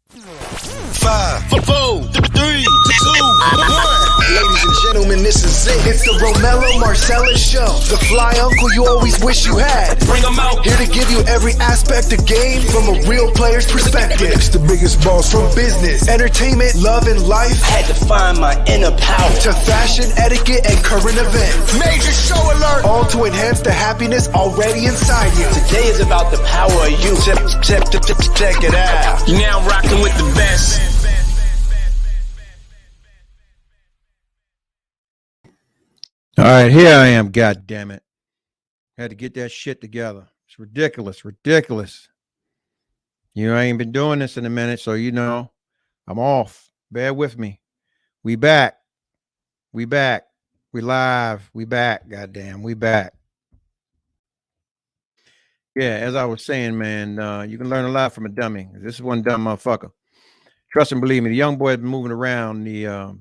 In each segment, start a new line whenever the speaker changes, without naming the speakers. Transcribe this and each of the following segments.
5, 4, 3, 2, 1. Ladies and gentlemen, this is it. It's the Romello Marcellus Show. The fly uncle you always wish you had. Bring them out. Here to give you every aspect of game from a real player's perspective. It's the biggest boss from business, entertainment, love, and life.
Had to find my inner power.
To fashion, etiquette, and current events. Major show alert. All to enhance the happiness already inside you.
Today is about the power of you.
Check it out.
You're now rocking with the best.
All right, here I am, God damn it. Had to get that shit together. It's ridiculous. You know, I ain't been doing this in a minute, so you know, I'm off. Bear with me. We back. We live. We back, goddamn. We back. Yeah, as I was saying, man, you can learn a lot from a dummy. This is one dumb motherfucker. Trust and believe me, the young boy had been moving around the,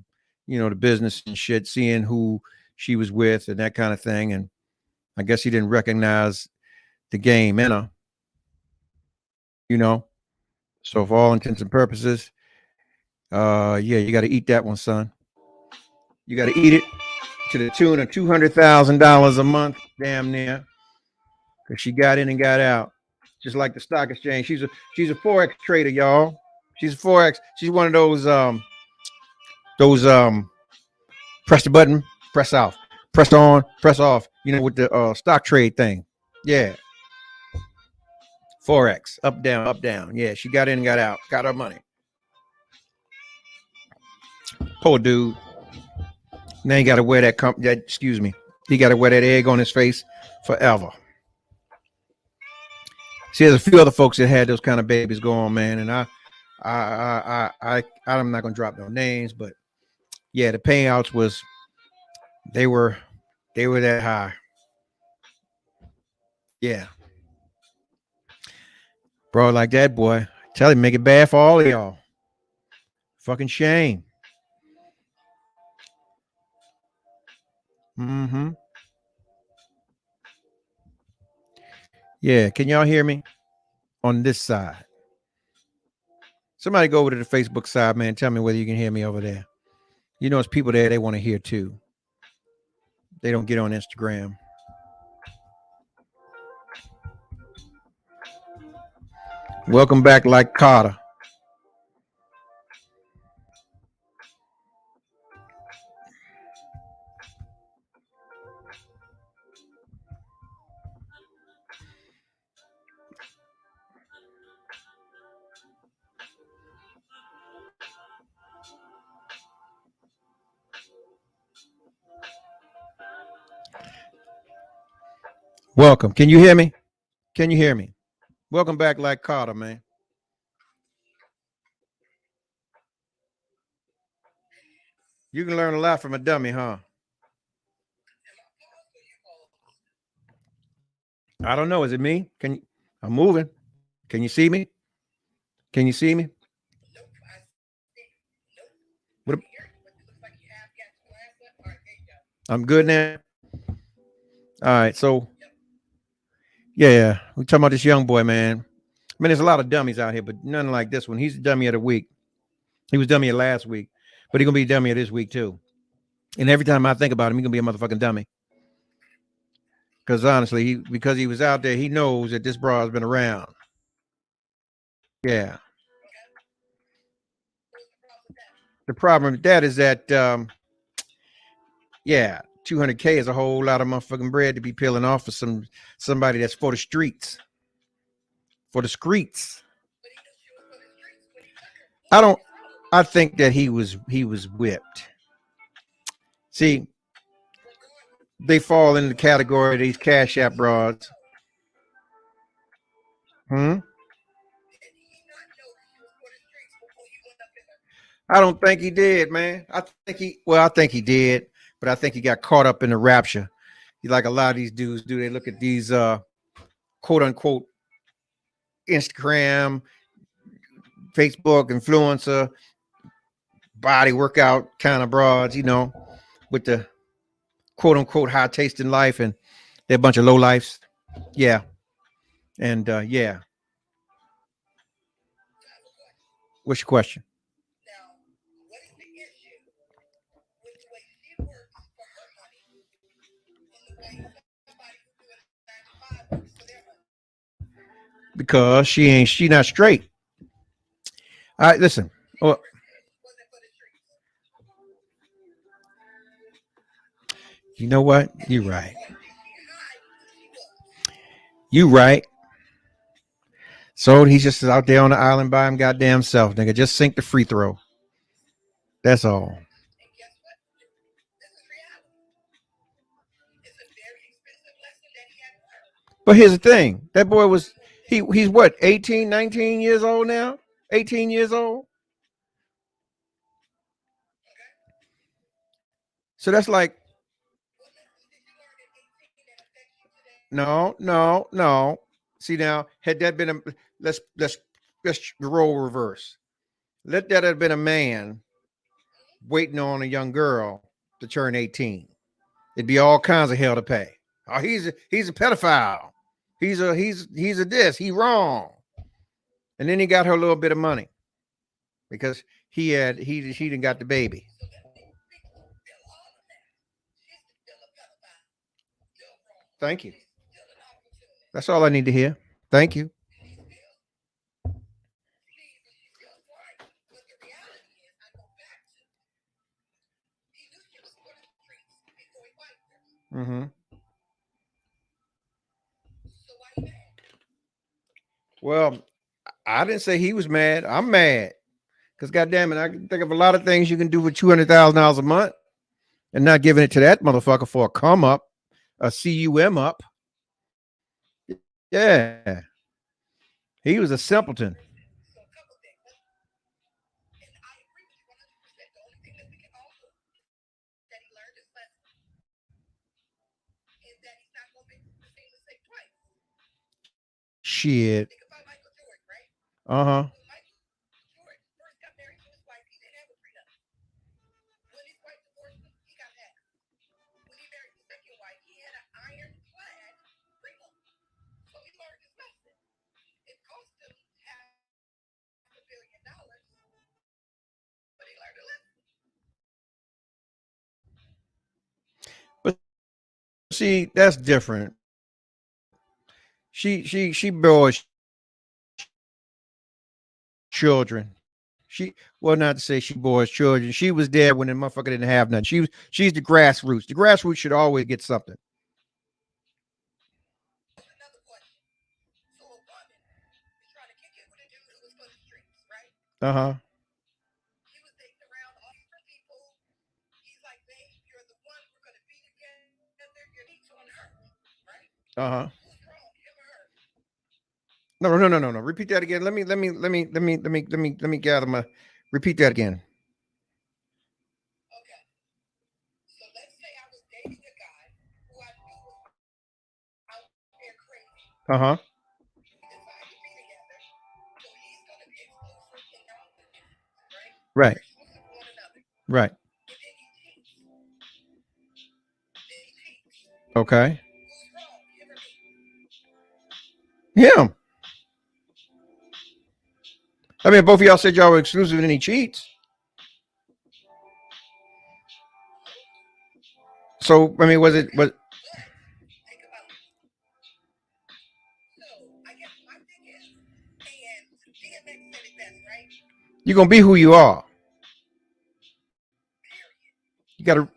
the business and shit, seeing who she was with and that kind of thing. And I guess he didn't recognize the game in her, So for all intents and purposes, you got to eat that one, son. You got to eat it to the tune of $200,000 a month, damn near. Because she got in and got out, just like the stock exchange. She's a Forex trader, y'all. She's a Forex. She's one of those press the button, press off, press on, press off, with the stock trade thing. Yeah. Forex, up, down. Yeah, she got in and got out, got her money. Poor dude. Now he got to wear he got to wear that egg on his face forever. See, there's a few other folks that had those kind of babies go on, man, and I'm not gonna drop no names, but yeah, the payouts they were that high. Yeah, bro, like that, boy. Tell him, make it bad for all of y'all. Fucking shame. Yeah, can y'all hear me on this side? Somebody go over to the Facebook side, man. Tell me whether you can hear me over there. It's people there, they want to hear too. They don't get on Instagram. Welcome back, like Carter. Welcome. Can you hear me? Welcome back, like Carter, man. You can learn a lot from a dummy, huh? I don't know. Is it me? I'm moving. Can you see me? What? I'm good now. All right. So, yeah, we're talking about this young boy, man. I mean, there's a lot of dummies out here, but none like this one. He's the dummy of the week. He was dummy of last week, but he's going to be dummy of this week, too. And every time I think about him, he's going to be a motherfucking dummy. Because honestly, because he was out there, he knows that this bra has been around. Yeah. The problem with that is that, 200K is a whole lot of motherfucking bread to be peeling off for somebody that's for the streets. For the streets. I think that he was whipped. See, they fall in the category of these Cash App broads. I don't think he did, man. I think he did, but I think he got caught up in the rapture. Like a lot of these dudes do. They look at these quote unquote Instagram, Facebook influencer, body workout kind of broads, with the quote unquote high taste in life, and they're a bunch of low lifes. Yeah. And What's your question?
Now, what is the issue with the way she works for her money and the way somebody who do it at 95 works for their money?
Because she not straight. All right, listen. Oh,
Wasn't for the streets.
you know what? You're right.
She hides who she was.
You right. So he's just out there on the island by him goddamn self, nigga. Just sink the free throw. That's all.
And guess what? This is reality. It's a very expensive lesson that he had to learn.
But here's the thing. That boy was he's what, 18, 19 years old now? 18 years old? So that's like
What lesson did you learn at 18 that affects you today?
no. See now, had that been a let's roll reverse. Let that have been a man waiting on a young girl to turn 18. It'd be all kinds of hell to pay. Oh, he's a pedophile. He's a this, he wrong. And then he got her a little bit of money because he didn't got the baby.
So let me feel all of that. She's still a pedophile. Still wrong.
Thank you.
Still an opportunity.
That's all I need to hear. Thank you.
She's still right. But the reality is, I go back to he knew she was for the streets before he wiped her.
Mm-hmm.
So why he mad?
Well, I didn't say he was mad. I'm mad. Because goddamn it, I can think of a lot of things you can do for $200,000 a month and not giving it to that motherfucker for a come up, a cum up. Yeah. He was a simpleton.
So a couple things. And I agree with you 100%. The only thing that we can all do is that he learned his lesson. And that he's not going to make the same mistake twice.
Shit.
Think about Michael Jordan, right?
Uh-huh.
When Michael Jordan first got married to his wife, he didn't have a prenup. When his wife divorced him, he got half. When he married his second wife, he had an ironclad prenup. So he learned his lesson. It cost him $500 million, but he learned a lesson.
See, that's different. She bores children. Not to say she bores children. She was there when the motherfucker didn't have nothing. She's the grassroots. The grassroots should always get something.
Another question. So a woman is trying to kick it with a dude who was for the streets, right?
Uh-huh.
He was dating around all these different people. He's like, babe, you're the one. We're going to be together. Your needs on her, right?
Uh-huh.
Who's wrong, him or her?
No. Repeat that again. Let me gather my repeat that again.
Okay. So let's say I was dating a guy who I knew was out there crazy.
Uh-huh.
We decided to be together. So he's going to be exclusive in their own relationship, right?
Right.
They're exclusive to one another.
Right.
But then he cheats.
Okay.
Who's wrong, him or me?
Him. I mean, both of y'all said y'all were exclusive and then he cheats. So, I mean, was it?
Think about it. So I guess my thing is, and DMX said it best, right?
You're going to be who you are.
Period.
You got to,
DMX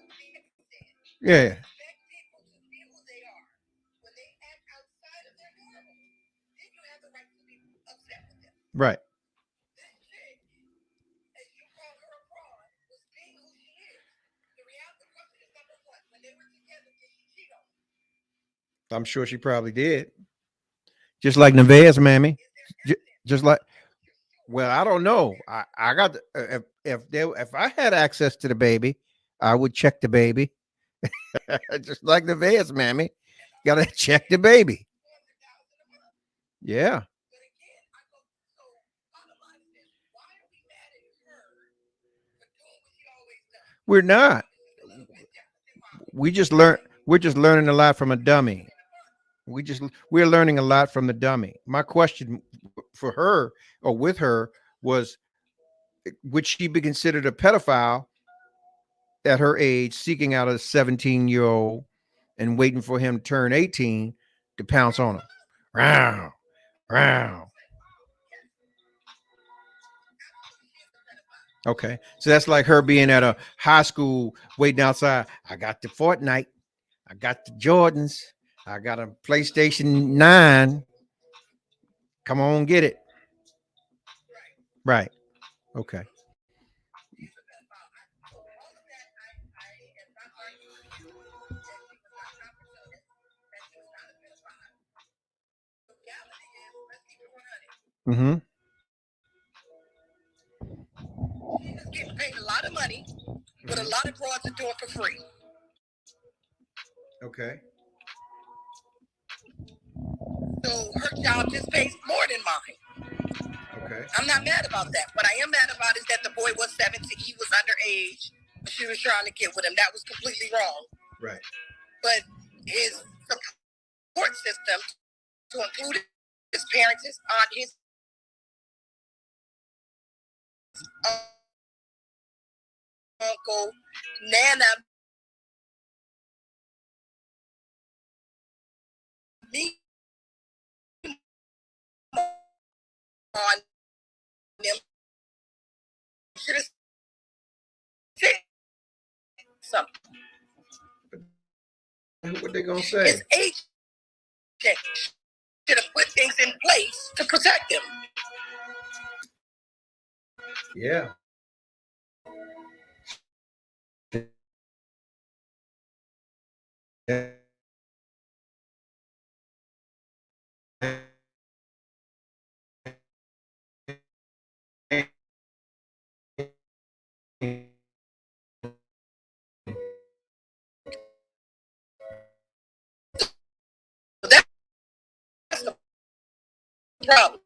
said,
yeah.
expect people to be who they are. When they act outside of their normal, then you have the right to be upset with them.
Right.
That chick, as you call her a fraud, was being who she is. The reality question is number one. When they were together, did she cheat on him?
I'm sure she probably did. Just like Nevaeh's mammy. Just like, well, I don't know. I got if I had access to the baby, I would check the baby. Just like Nevaeh's mammy. Gotta check the baby. Yeah.
But again, I go, so bottom line is this. Why are we mad at her for doing what she always does?
We're not. We're just learning a lot from a dummy. We're learning a lot from the dummy. My question for her or with her was, would she be considered a pedophile at her age, seeking out a 17-year-old and waiting for him to turn 18 to pounce on him? Row, row. Okay, so that's like her being at a high school waiting outside. I got the Fortnite, I got the Jordans, I got a PlayStation 9. Come on, get it. Right. Okay. Mm-hmm.
She's getting paid a lot of money, but a lot of broads are doing for free.
Okay.
So her job just pays more than mine.
Okay.
I'm not mad about that. What I am mad about is that the boy was 17. He was underage. She was trying to get with him. That was completely wrong.
Right.
But his support system, to include his parents, his aunt, his uncle, Nana, me, on them, should have said something.
What they gonna say?
His agent should have put things in place to protect him.
Yeah.
That's the problem.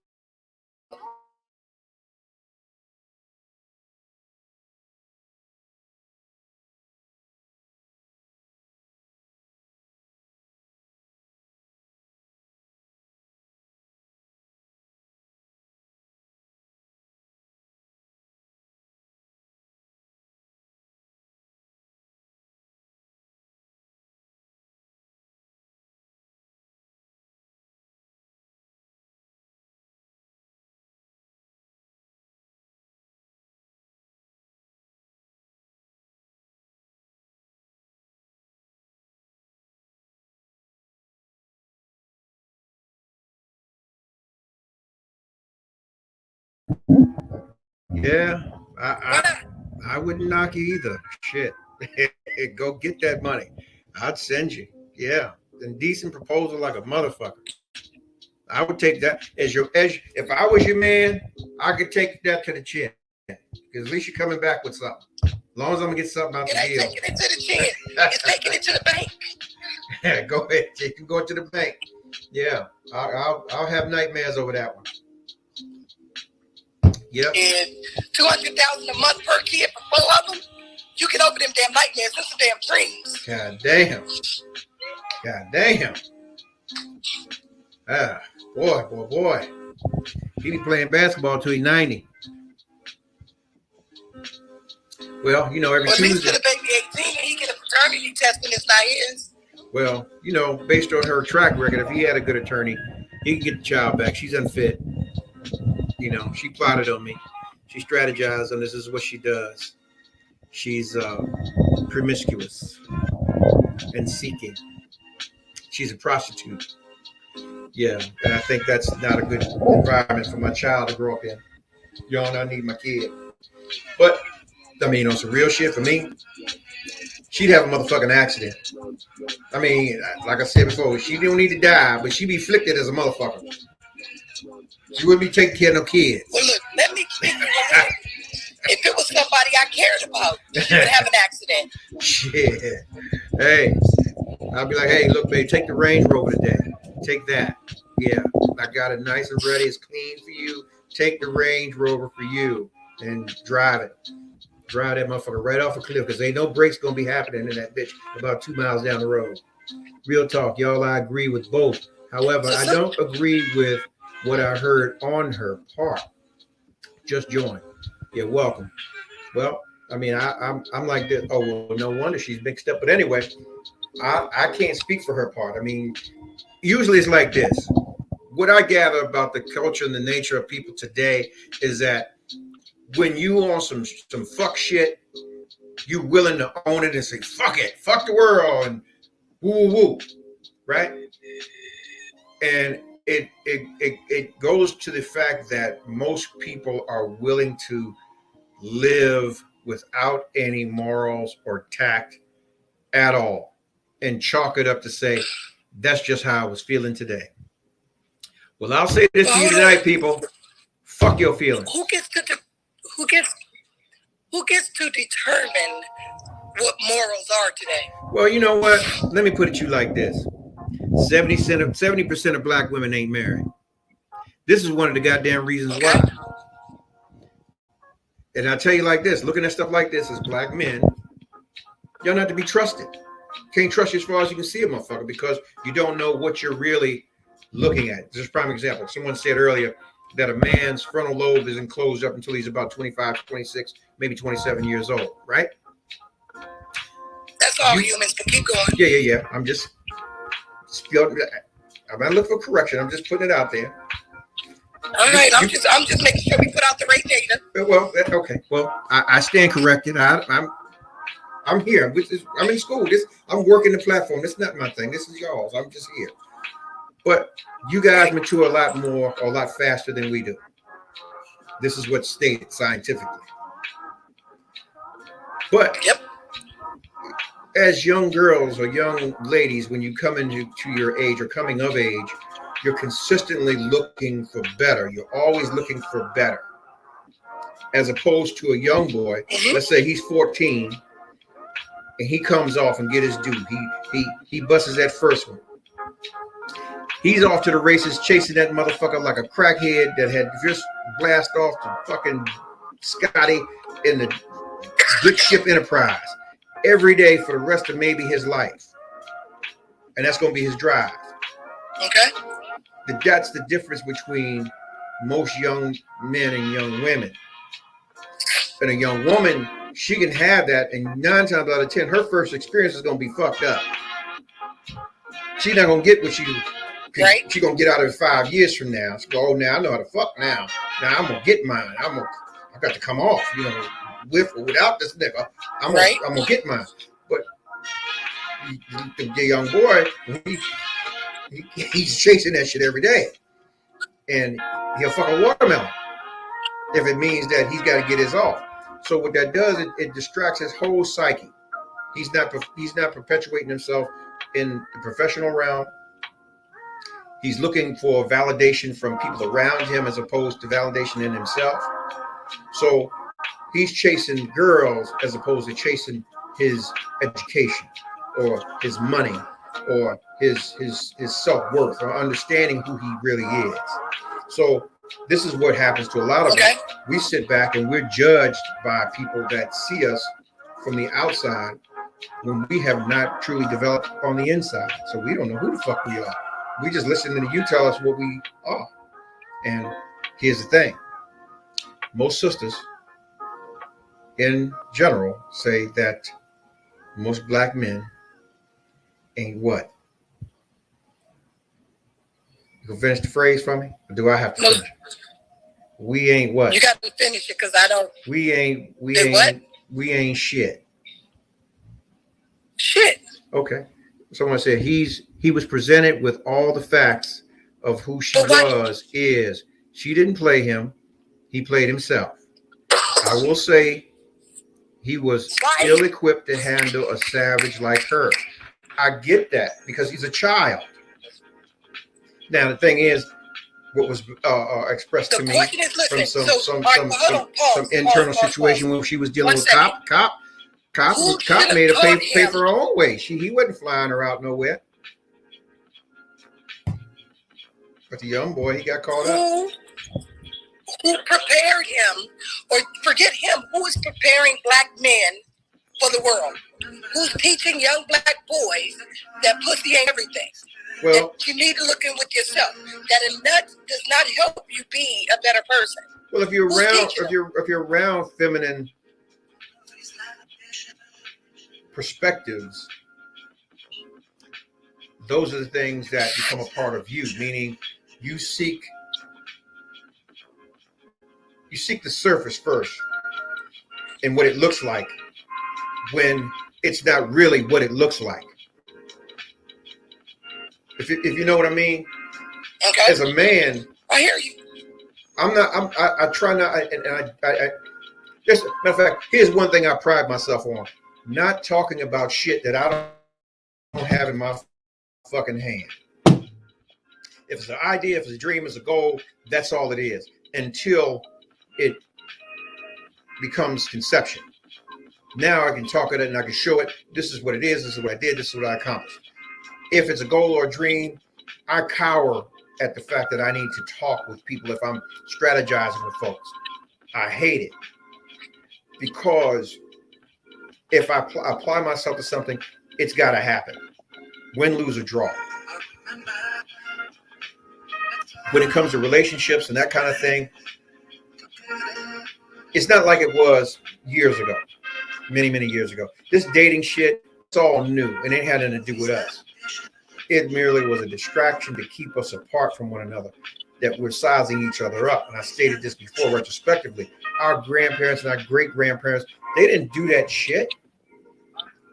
Yeah. I wouldn't knock you either. Shit. Go get that money. I'd send you. Yeah. And decent proposal like a motherfucker. I would take that as if I was your man, I could take that to the chin. Because at least you're coming back with something. As long as I'm gonna get something out the
It
deal.
ain't taking it to the chin. It's taking it to the bank.
Yeah, go ahead. You can go to the bank. Yeah. I'll have nightmares over that one. Yep.
And $200,000 a month per kid for 4 of them, you get over them damn nightmares. That's some damn dreams.
God damn. God damn. Ah, boy. He be playing basketball till he's 90. Well, every
Well, at least
Tuesday.
till the baby 18 and he get a paternity test when it's 9 years.
Well, based on her track record, if he had a good attorney, he can get the child back. She's unfit. She plotted on me. She strategized, and this is what she does. She's promiscuous and seeking. She's a prostitute. Yeah, and I think that's not a good environment for my child to grow up in. I need my kid. But, on some real shit for me, she'd have a motherfucking accident. Like I said before, she don't need to die, but she'd be afflicted as a motherfucker. She wouldn't be taking care of no kids.
Well, look, let me keep it real. If it was somebody I cared about, she would have an accident.
Shit. Hey, I'll be like, hey, look, babe, take the Range Rover today. Take that. Yeah, I got it nice and ready. It's clean for you. Take the Range Rover for you and drive it. Drive that motherfucker right off a cliff because ain't no brakes going to be happening in that bitch about 2 miles down the road. Real talk, y'all, I agree with both. However, I don't agree with what I heard on her part. Just join. You're welcome. Well, I mean, I'm like this. Oh, well, no wonder she's mixed up. But anyway, I can't speak for her part. I mean, usually it's like this. What I gather about the culture and the nature of people today is that when you on some fuck shit, you willing to own it and say fuck it, fuck the world, and woo woo, right? And it goes to the fact that most people are willing to live without any morals or tact at all, and chalk it up to say that's just how I was feeling today. Well, I'll say this to you tonight, people. Fuck your feelings.
Who gets to determine what morals are today?
Well, you know what? Let me put it to you like this: 70% of black women ain't married. This is one of the goddamn reasons why. And I tell you like this: looking at stuff like this as black men, you're not to be trusted. Can't trust you as far as you can see a motherfucker because you don't know what you're really looking at. Just a prime example. Someone said earlier that a man's frontal lobe is enclosed up until he's about 25, 26, maybe 27 years old, right?
That's all humans, but keep going.
Yeah. I'm not looking for correction. I'm just putting it out there.
All right, I'm just making sure we put out the right data.
Well, okay. Well, I stand corrected. I'm here. I'm in school. I'm working the platform. This is not my thing. This is y'all's. I'm just here. But you guys mature a lot more, or a lot faster than we do. This is what's stated scientifically. But as young girls or young ladies, when you come into your age or coming of age, you're consistently looking for better. You're always looking for better. As opposed to a young boy, let's say he's 14, and he comes off and get his due. He busts that first one. He's off to the races chasing that motherfucker like a crackhead that had just blast off the fucking Scotty in the Good Ship Enterprise every day for the rest of maybe his life. And that's going to be his drive. Okay. That's the difference between most young men and young women. And a young woman, she can have that, and 9 times out of 10, her first experience is going to be fucked up. She's not going to get what she right. She's going to get out of it 5 years from now. She go, oh, now I know how to fuck now. Now I'm going to get mine. I got to come off, with or without this nigga. I'm going to get mine. But the young boy, he's chasing that shit every day. And he'll fuck a watermelon if it means that he's got to get his off. So what that does, it distracts his whole psyche. He's not perpetuating himself in the professional realm. He's looking for validation from people around him as opposed to validation in himself. So he's chasing girls as opposed to chasing his education or his money or his self-worth or understanding who he really is. So this is what happens to a lot of us. We sit back and we're judged by people that see us from the outside when we have not truly developed on the inside. So we don't know who the fuck we are. We just listen to you tell us what we are. And here's the thing. Most sisters in general say that most black men ain't what? You can finish the phrase for me? Or do I have to finish it? We ain't what?
You got to finish it because I don't.
We ain't shit.
Shit.
Okay. Someone said he was presented with all the facts of who she is. She didn't play him. He played himself. I will say he was ill-equipped to handle a savage like her. I get that because he's a child. Now the thing is, what was expressed to me from some internal situation when she was dealing with cop made her pay for her own way. He wasn't flying her out nowhere. But the young boy, he got caught up.
Who prepared him, or forget him, who is preparing black men for the world? Who's teaching young black boys that pussy ain't everything?
Well,
that you need to look in with yourself. That a nut does not help you be a better person.
well, if you're
Who's
around,
teaching
if you're around feminine perspectives, those are the things that become a part of you. Meaning, you seek the surface first and what it looks like when it's not really what it looks like. If you know what I mean.
Okay.
As a man,
I hear you.
I try not, I just, matter of fact, here's one thing I pride myself on: not talking about shit that I don't have in my fucking hand. If it's an idea, if it's a dream, it's a goal, that's all it is until it becomes conception. Now I can talk it and I can show it. This is what it is. This is what I did. This is what I accomplished. If it's a goal or a dream, I cower at the fact that I need to talk with people if I'm strategizing with folks. I hate it because if I apply myself to something, it's got to happen. Win, lose, or draw. When it comes to relationships and that kind of thing, it's not like it was years ago, many, many years ago. This dating shit, it's all new and it had nothing to do with us. It merely was a distraction to keep us apart from one another, that we're sizing each other up. And I stated this before retrospectively. Our grandparents and our great-grandparents, they didn't do that shit.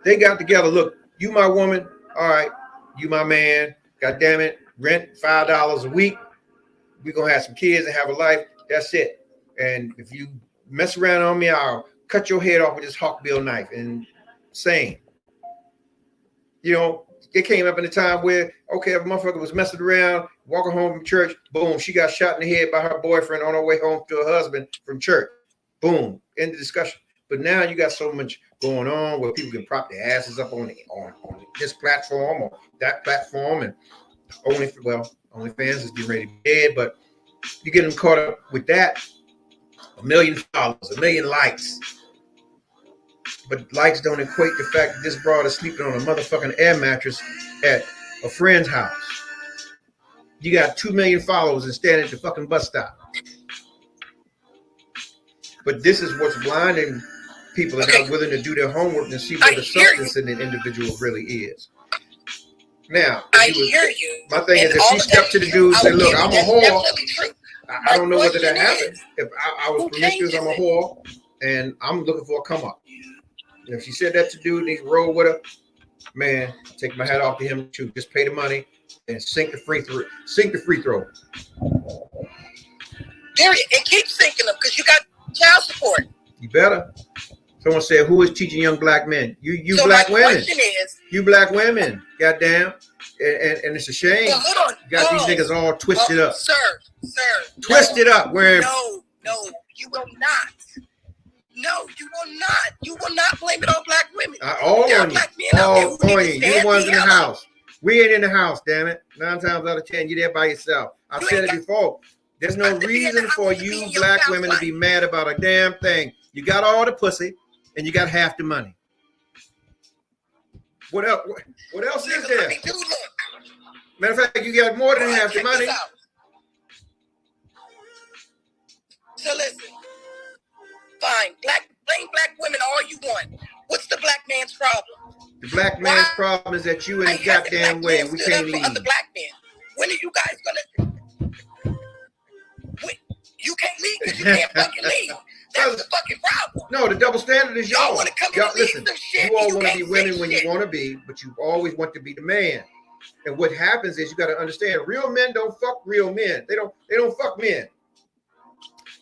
They got together. Look, you my woman. All right. You my man. God damn it. Rent $5 a week. We're going to have some kids and have a life. That's it. And if you mess around on me, I'll cut your head off with this hawkbill knife. And same. You know, it came up in a time where, okay, if a motherfucker was messing around, walking home from church, boom, she got shot in the head by her boyfriend on her way home to her husband from church. Boom, end of discussion. But now you got so much going on where people can prop their asses up on this platform or that platform, and OnlyFans is getting ready to be dead, but you get them caught up with that. 1 million followers, 1 million likes. But likes don't equate the fact that this broad is sleeping on a motherfucking air mattress at a friend's house. You got 2 million followers and standing at the fucking bus stop. But this is what's blinding people that are not willing to do their homework and see what the substance in the individual really is. Now,
I hear you.
My thing is, if she stepped to the dude and said, look, I'm a whore, I don't know whether that happened. If I was promiscuous, I'm a whore, and I'm looking for a come up. And if she said that to dude and he rolled with her, man, take my hat off to him too. Just pay the money and sink the free throw.
Period. And keep sinking them because you got child support.
You better. Someone said, who is teaching young black men? You
so
black
my
women.
Question is,
you black women. Goddamn. And it's a shame.
So hold on.
You got these niggas all twisted up.
Sir.
Twisted up. Where?
No, you will not. No, you will not. You will not blame it on black women.
All
there
on you.
All on you.
You're the ones in the house. We ain't in the house, damn it. 9 times out of 10, you're there by yourself. I've said it before. There's no reason for you black women to be mad about a damn thing. You got all the pussy and you got half the money. What else? What else is there? Matter of fact, you got more than half the money.
So listen. Fine. Blame black women all you want. What's the black man's problem?
The black man's problem is that you in the goddamn way and we can't leave.
The black men. When are you guys gonna? You can't leave because you can't fucking leave. That's the fucking problem.
No, the double standard is y'all.
Want to come
listen, you all want to be women when you want to be, but you always want to be the man. And what happens is you got to understand, real men don't fuck real men. They don't fuck men.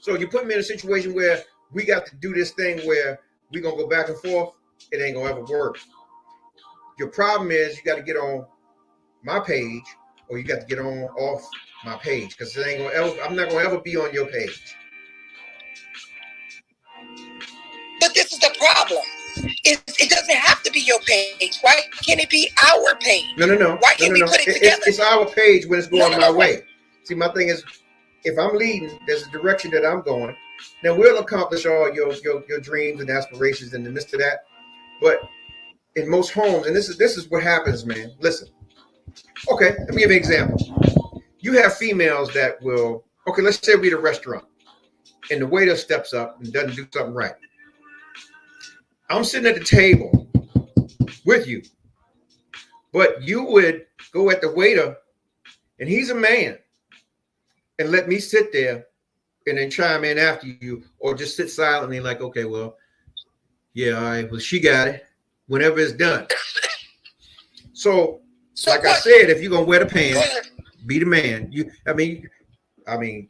So you put me in a situation where we got to do this thing where we're going to go back and forth. It ain't going to ever work. Your problem is you got to get on my page or you got to get on off my page because it ain't going to ever, I'm not going to ever be on your page.
But this is the problem. It doesn't have to be your page, right? Can it be our page?
No.
Why can't we put it together?
It's our page when it's going my way. See, my thing is, if I'm leading, there's a direction that I'm going. Now we'll accomplish all your dreams and aspirations in the midst of that. But in most homes, and this is what happens, man. Listen, Okay, let me give you an example. You have females that will, okay, let's say we're at a restaurant and the waiter steps up and doesn't do something right. I'm sitting at the table with you, but you would go at the waiter and he's a man and let me sit there and then chime in after you, or just sit silently like, okay, well, yeah, all right, well, she got it whenever it's done. So like I said, if you're gonna wear the pants, be the man. I mean,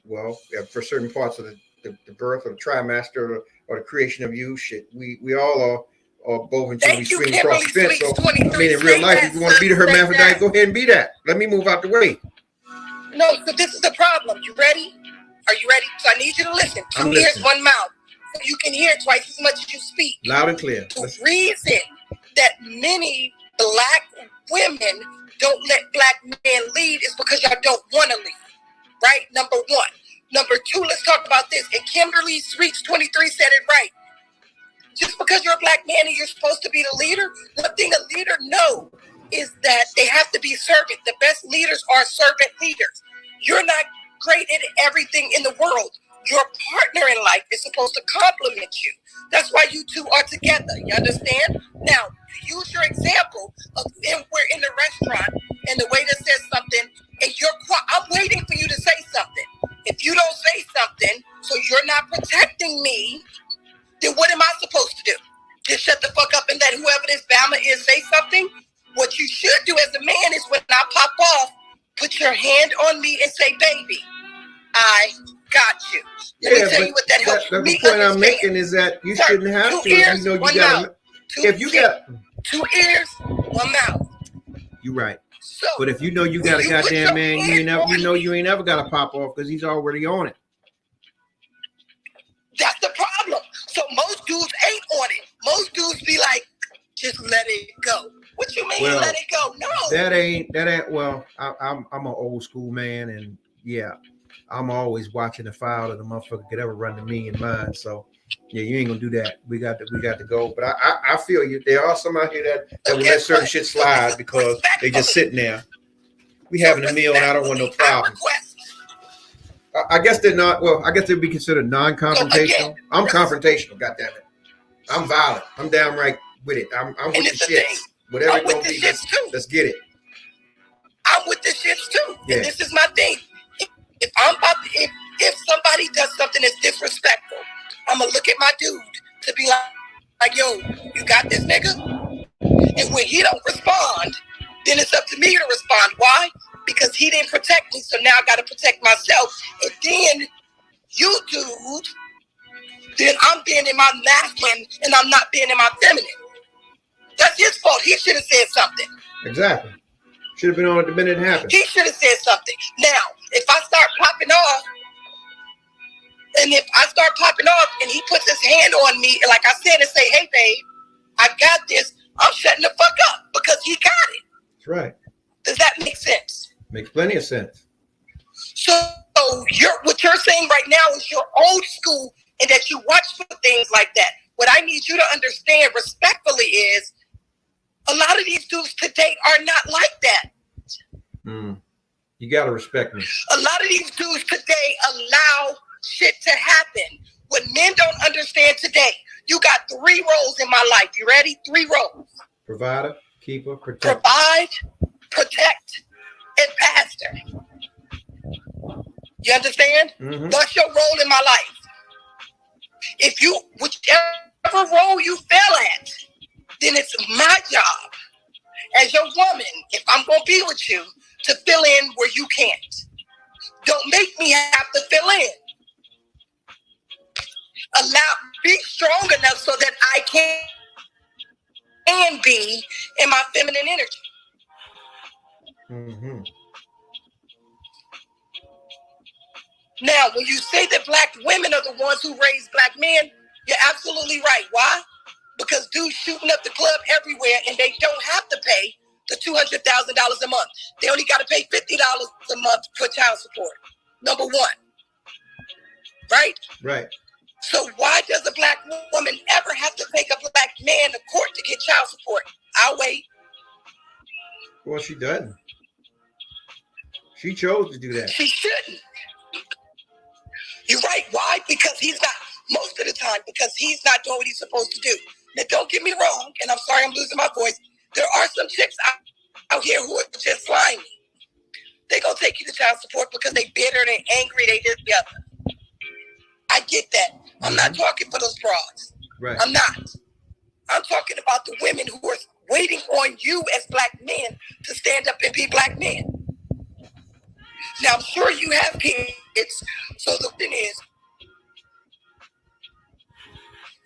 well, for certain parts of the birth or the trimester or the creation of you, shit, we all are both until we swing across the fence. So I mean, in real life, if you want to be the hermaphrodite, go ahead and be that. Let me move out the way.
No, so this is the problem. You ready? Are you ready? So I need you to listen. 2 ears, 1 mouth. So you can hear twice as much as you speak.
Loud and clear.
The reason that many black women don't let black men lead is because y'all don't want to lead. Right? Number one. Number two, let's talk about this. And Kimberly Reach 23 said it right. Just because you're a black man and you're supposed to be the leader, one thing a leader knows is that they have to be servant. The best leaders are servant leaders. You're not great at everything in the world. Your partner in life is supposed to complement you. That's why you two are together. You understand? Now, to use your example of we're in the restaurant and the waiter says something and I'm waiting for you to say something. If you don't say something, so you're not protecting me, then what am I supposed to do? Just shut the fuck up and let whoever this Bama is say something? What you should do as a man is when I pop off, put your hand on me and say, baby, I got you. Let me tell you what that helps me.
The point I'm making is that you shouldn't have to.
Ears,
you got if you got
2 ears, 1 mouth.
You're right.
So,
but if you know you got a goddamn man, you ain't ever got to pop off because he's already on it.
That's the problem. So most dudes ain't on it. Most dudes be like, just let it go. What you mean, let it go? No.
That ain't. Well, I'm an old school man, and yeah, I'm always watching the file that the motherfucker could ever run to me and mine. So yeah, you ain't gonna do that. We got to go. But I feel you. There are some out here that will let certain shit slide because they just sitting there. We having a meal, and I don't want no problems. I guess they're not. Well, I guess they'd be considered non-confrontational. I'm confrontational. Goddamn it, I'm violent. I'm downright with it. I'm with the shits. Whatever it's gonna be, let's get it.
I'm with the shits too. Yeah. And this is my thing. If somebody does something that's disrespectful, I'm gonna look at my dude to be like, yo, you got this, nigga? And when he don't respond, then it's up to me to respond. Why? Because he didn't protect me, so now I gotta protect myself. And then you, dude, then I'm being in my masculine and I'm not being in my feminine. That's his fault. He should have said something.
Exactly. Should have been on it the minute it happened.
He should have said something. Now, if I start popping off, and he puts his hand on me, and like I said, and say, hey, babe, I got this, I'm shutting the fuck up because he got it.
That's right.
Does that make sense?
Makes plenty of sense.
So what you're saying right now is you're old school and that you watch for things like that. What I need you to understand respectfully is a lot of these dudes today are not like that.
You got to respect me.
A lot of these dudes today allow shit to happen. What men don't understand today, you got 3 roles in my life. You ready? 3 roles.
Provider, keeper, protector.
Provide, protect, and pastor. You understand? Mm-hmm. That's your role in my life. Whichever role you fail at, then it's my job as your woman, if I'm going to be with you, to fill in where you can't. Don't make me have to fill in. Be strong enough so that I can be in my feminine energy.
Mm-hmm.
Now, when you say that black women are the ones who raise black men, you're absolutely right. Why? Because dudes shooting up the club everywhere and they don't have to pay the $200,000 a month. They only got to pay $50 a month for child support. Number one. Right?
Right.
So why does a black woman ever have to take a black man to court to get child support? I'll wait.
Well, she doesn't. She chose to do that.
She shouldn't. You're right. Why? Because he's not, most of the time, because he's not doing what he's supposed to do. Now, don't get me wrong, and I'm sorry I'm losing my voice. There are some chicks out here who are just slimy. They gonna take you to child support because they bitter, they angry, they this, the other. I get that. I'm not talking for those broads.
Right.
I'm not. I'm talking about the women who are waiting on you as black men to stand up and be black men. Now, I'm sure you have kids, so the thing is,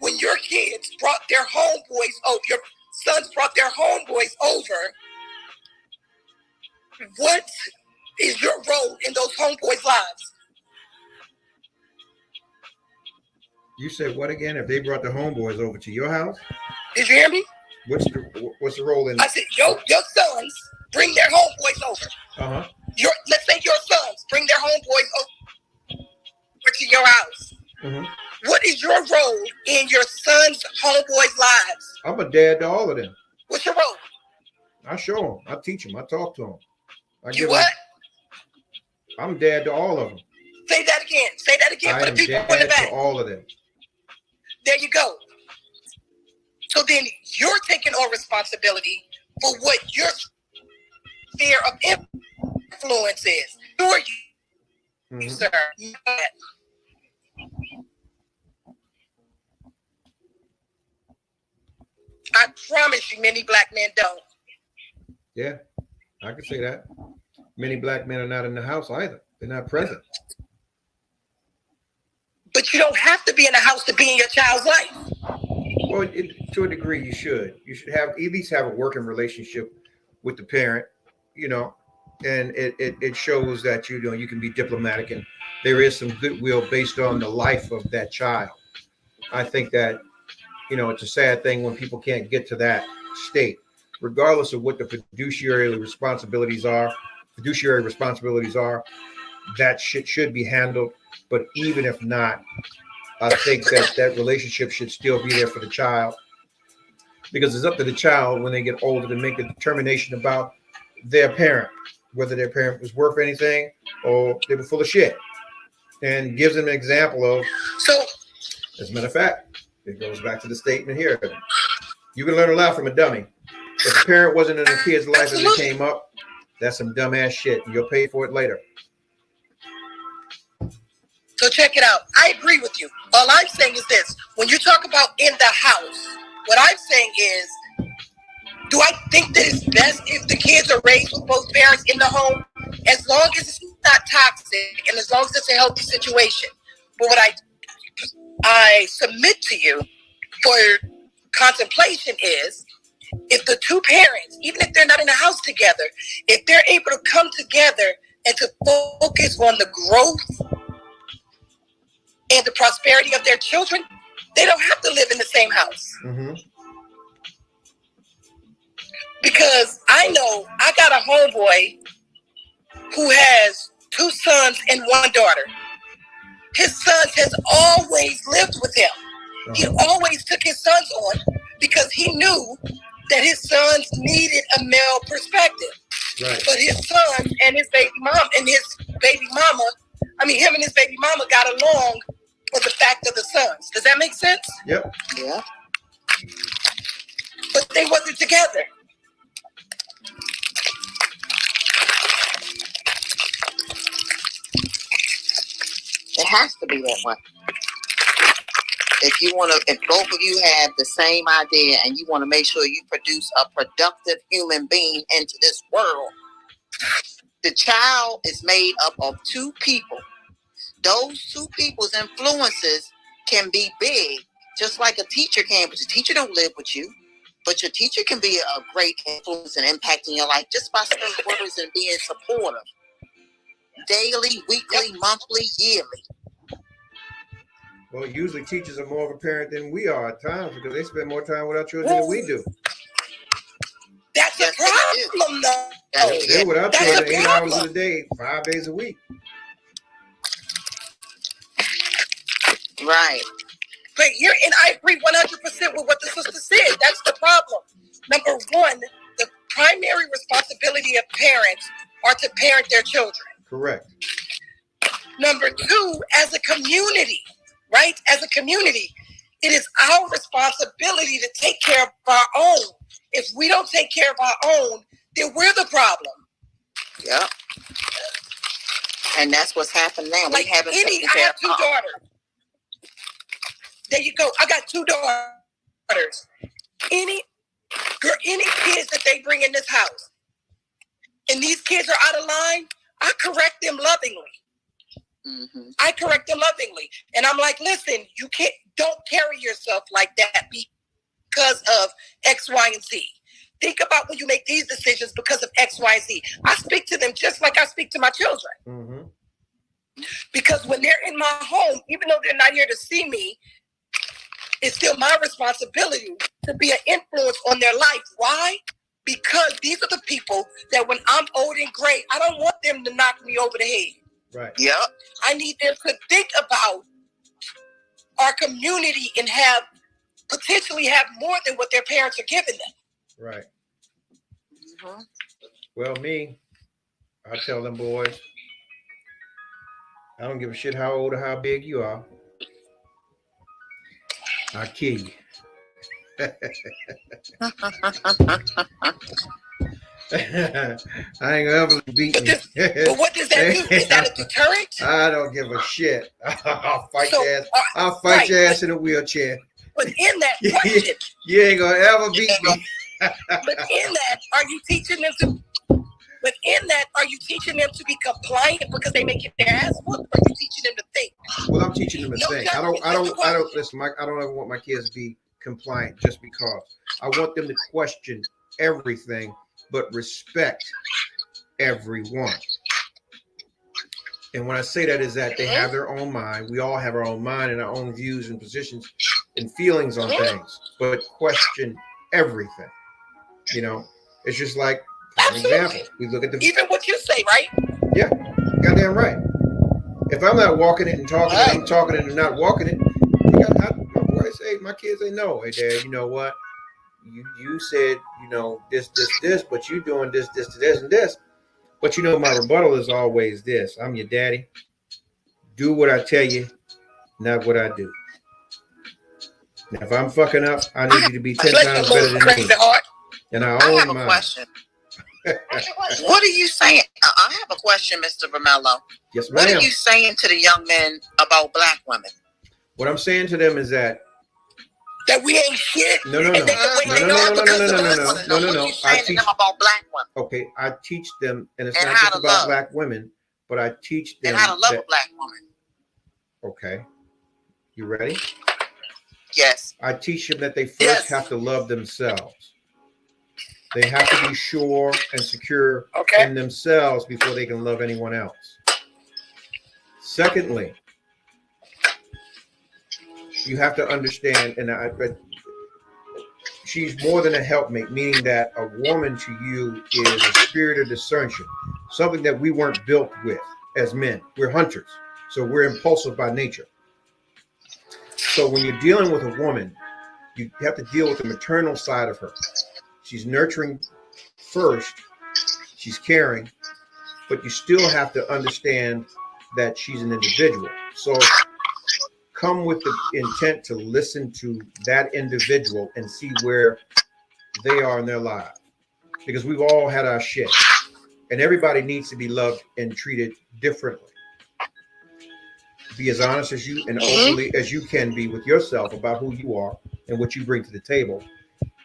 when your kids brought their homeboys over, your sons brought their homeboys over, what is your role in those homeboys' lives?
You said what again? If they brought the homeboys over to your house?
Did you hear me?
What's the role in?
I said, your sons bring their homeboys over.
Uh-huh.
Let's say your sons bring their homeboys over to your house.
Mm-hmm.
What is your role in your sons' homeboys' lives?
I'm a dad to all of them.
What's your role?
I show them. I teach them. I talk to them.
You what?
I'm dad to all of them.
Say that again. Say that again for the people in the back.
To all of them.
There you go. So then you're taking on responsibility for what your sphere of influence is. Who are you, sir? I promise you, many black men don't.
Yeah, I can say that. Many black men are not in the house either. They're not present.
But you don't have to be in the house to be in your child's life.
Well, to a degree, you should. You should have at least have a working relationship with the parent, you know, and it shows that you can be diplomatic and there is some goodwill based on the life of that child. I think that, it's a sad thing when people can't get to that state, regardless of what the fiduciary responsibilities are. That shit should be handled. But even if not, I think that relationship should still be there for the child, because it's up to the child when they get older to make a determination about their parent, whether their parent was worth anything or they were full of shit, and gives them an example of. So, as a matter of fact, it goes back to the statement here. You can learn a lot from a dummy. If the parent wasn't in the kid's life as it came up, that's some dumbass shit, and you'll pay for it later.
So check it out. I agree with you. All I'm saying is this. When you talk about in the house, what I'm saying is, do I think that it's best if the kids are raised with both parents in the home? As long as it's not toxic and as long as it's a healthy situation. But what I submit to you for contemplation is, if the two parents, even if they're not in the house together, if they're able to come together and to focus on the growth and the prosperity of their children, they don't have to live in the same house. Mm-hmm. Because I know I got a homeboy who has 2 sons and 1 daughter. His sons has always lived with him. He always took his sons on because he knew that his sons needed a male perspective. Right. But his son and his baby mom and his baby mama, him and his baby mama got along for the fact of the sons. Does that make sense?
Yep.
Yeah. But they wasn't together.
It has to be that way. If both of you have the same idea and you want to make sure you produce a productive human being into this world, the child is made up of 2 people. Those 2 people's influences can be big, just like a teacher can, but your teacher don't live with you. But your teacher can be a great influence and impact in your life just by saying words and being supportive. Daily, weekly, monthly, yearly.
Well, usually teachers are more of a parent than we are at times because they spend more time with our children than we do.
That's a problem, though.
They're with our children 8 hours a day, 5 days a week.
Right.
But I agree 100% with what the sister said. That's the problem. Number one, the primary responsibility of parents are to parent their children.
Correct.
Number two, as a community, right? As a community, it is our responsibility to take care of our own. If we don't take care of our own, then we're the problem.
Yep. And that's what's happened now.
Like I have two daughters. There you go. I got two daughters. Any kids that they bring in this house, and these kids are out of line, I correct them lovingly. Mm-hmm. I correct them lovingly. And I'm like, listen, don't carry yourself like that because of X, Y, and Z. Think about when you make these decisions because of X, Y, and Z. I speak to them just like I speak to my children. Mm-hmm. Because when they're in my home, even though they're not here to see me, it's still my responsibility to be an influence on their life. Why? Because these are the people that when I'm old and gray, I don't want them to knock me over the head.
Right.
Yep.
I need them to think about our community and potentially have more than what their parents are giving them.
Right. Mm-hmm. Well, I tell them boys, I don't give a shit how old or how big you are. I'll kill you. I ain't gonna ever beat me.
But what does that do? Is that a deterrent?
I don't give a shit. I'll fight your ass. I'll fight your ass in a wheelchair.
But in that question,
you ain't gonna ever beat me.
But in that, are you teaching them to be compliant because they make their ass whooped? Or are you teaching them to think?
Well, I'm teaching them to think. I don't listen, Mike, I don't ever want my kids to be compliant just because. I want them to question everything, but respect everyone. And when I say that is that they have their own mind. We all have our own mind and our own views and positions and feelings on things, but question everything. You know, it's just like, for example, we look at even
what you say, right?
Yeah, goddamn right. If I'm not walking it and talking it, I'm talking it and not walking it. My boys say, my kids say, no, hey dad, you know what? You said, you know, this, but you doing this, and this. But you know, my rebuttal is always this. I'm your daddy. Do what I tell you, not what I do. Now, if I'm fucking up, I need you to be 10 times better than me. And I own mine.
Question. What are you saying? I have a question, Mr. Romello.
Yes, ma'am.
What are you saying to the young men about black women?
What I'm saying to them is that
we ain't shit.
No.
What are you saying to them about black women?
Okay, I teach them, and it's not just about black women, but I teach them
and how to love a black woman.
Okay, you ready?
Yes.
I teach them that they first have to love themselves. They have to be sure and secure in themselves before they can love anyone else. Secondly, you have to understand, and she's more than a helpmate, meaning that a woman to you is a spirit of discernment, something that we weren't built with as men. We're hunters, so we're impulsive by nature. So when you're dealing with a woman, you have to deal with the maternal side of her. She's nurturing first, she's caring, but you still have to understand that she's an individual. So come with the intent to listen to that individual and see where they are in their lives. Because we've all had our shit. And everybody needs to be loved and treated differently. Be as honest as you and openly as you can be with yourself about who you are and what you bring to the table,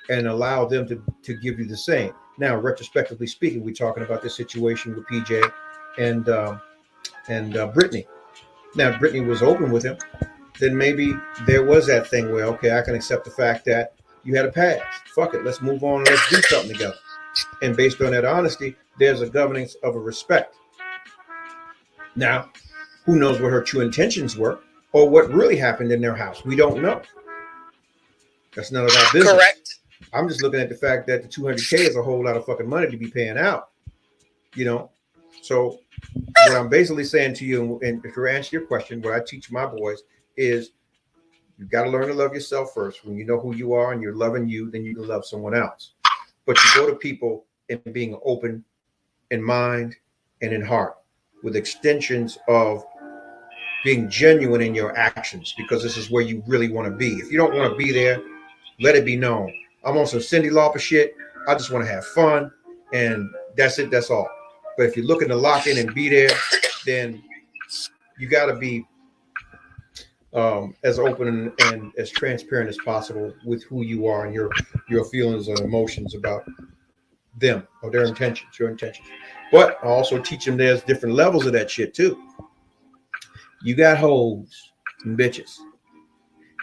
and allow them to give you the same. Now, retrospectively speaking, we're talking about this situation with PJ and Brittany. Now, Brittany was open with him. Then maybe there was that thing where, okay, I can accept the fact that you had a past. Fuck it, let's move on and let's do something together. And based on that honesty, there's a governance of a respect. Now, who knows what her true intentions were or what really happened in their house? We don't know. That's none of our business. Correct. I'm just looking at the fact that the 200K is a whole lot of fucking money to be paying out, you know? So what I'm basically saying to you, and to answer your question, what I teach my boys is you got to learn to love yourself first. When you know who you are and you're loving you, then you can love someone else. But you go to people and being open in mind and in heart, with extensions of being genuine in your actions, because this is where you really want to be. If you don't want to be there, let it be known. I'm on some Cyndi Lauper shit. I just want to have fun, and that's it. That's all. But if you're looking to lock in and be there, then you got to be as open and as transparent as possible with who you are and your feelings and emotions about them or their intentions, your intentions. But I also teach them there's different levels of that shit too. You got hoes and bitches.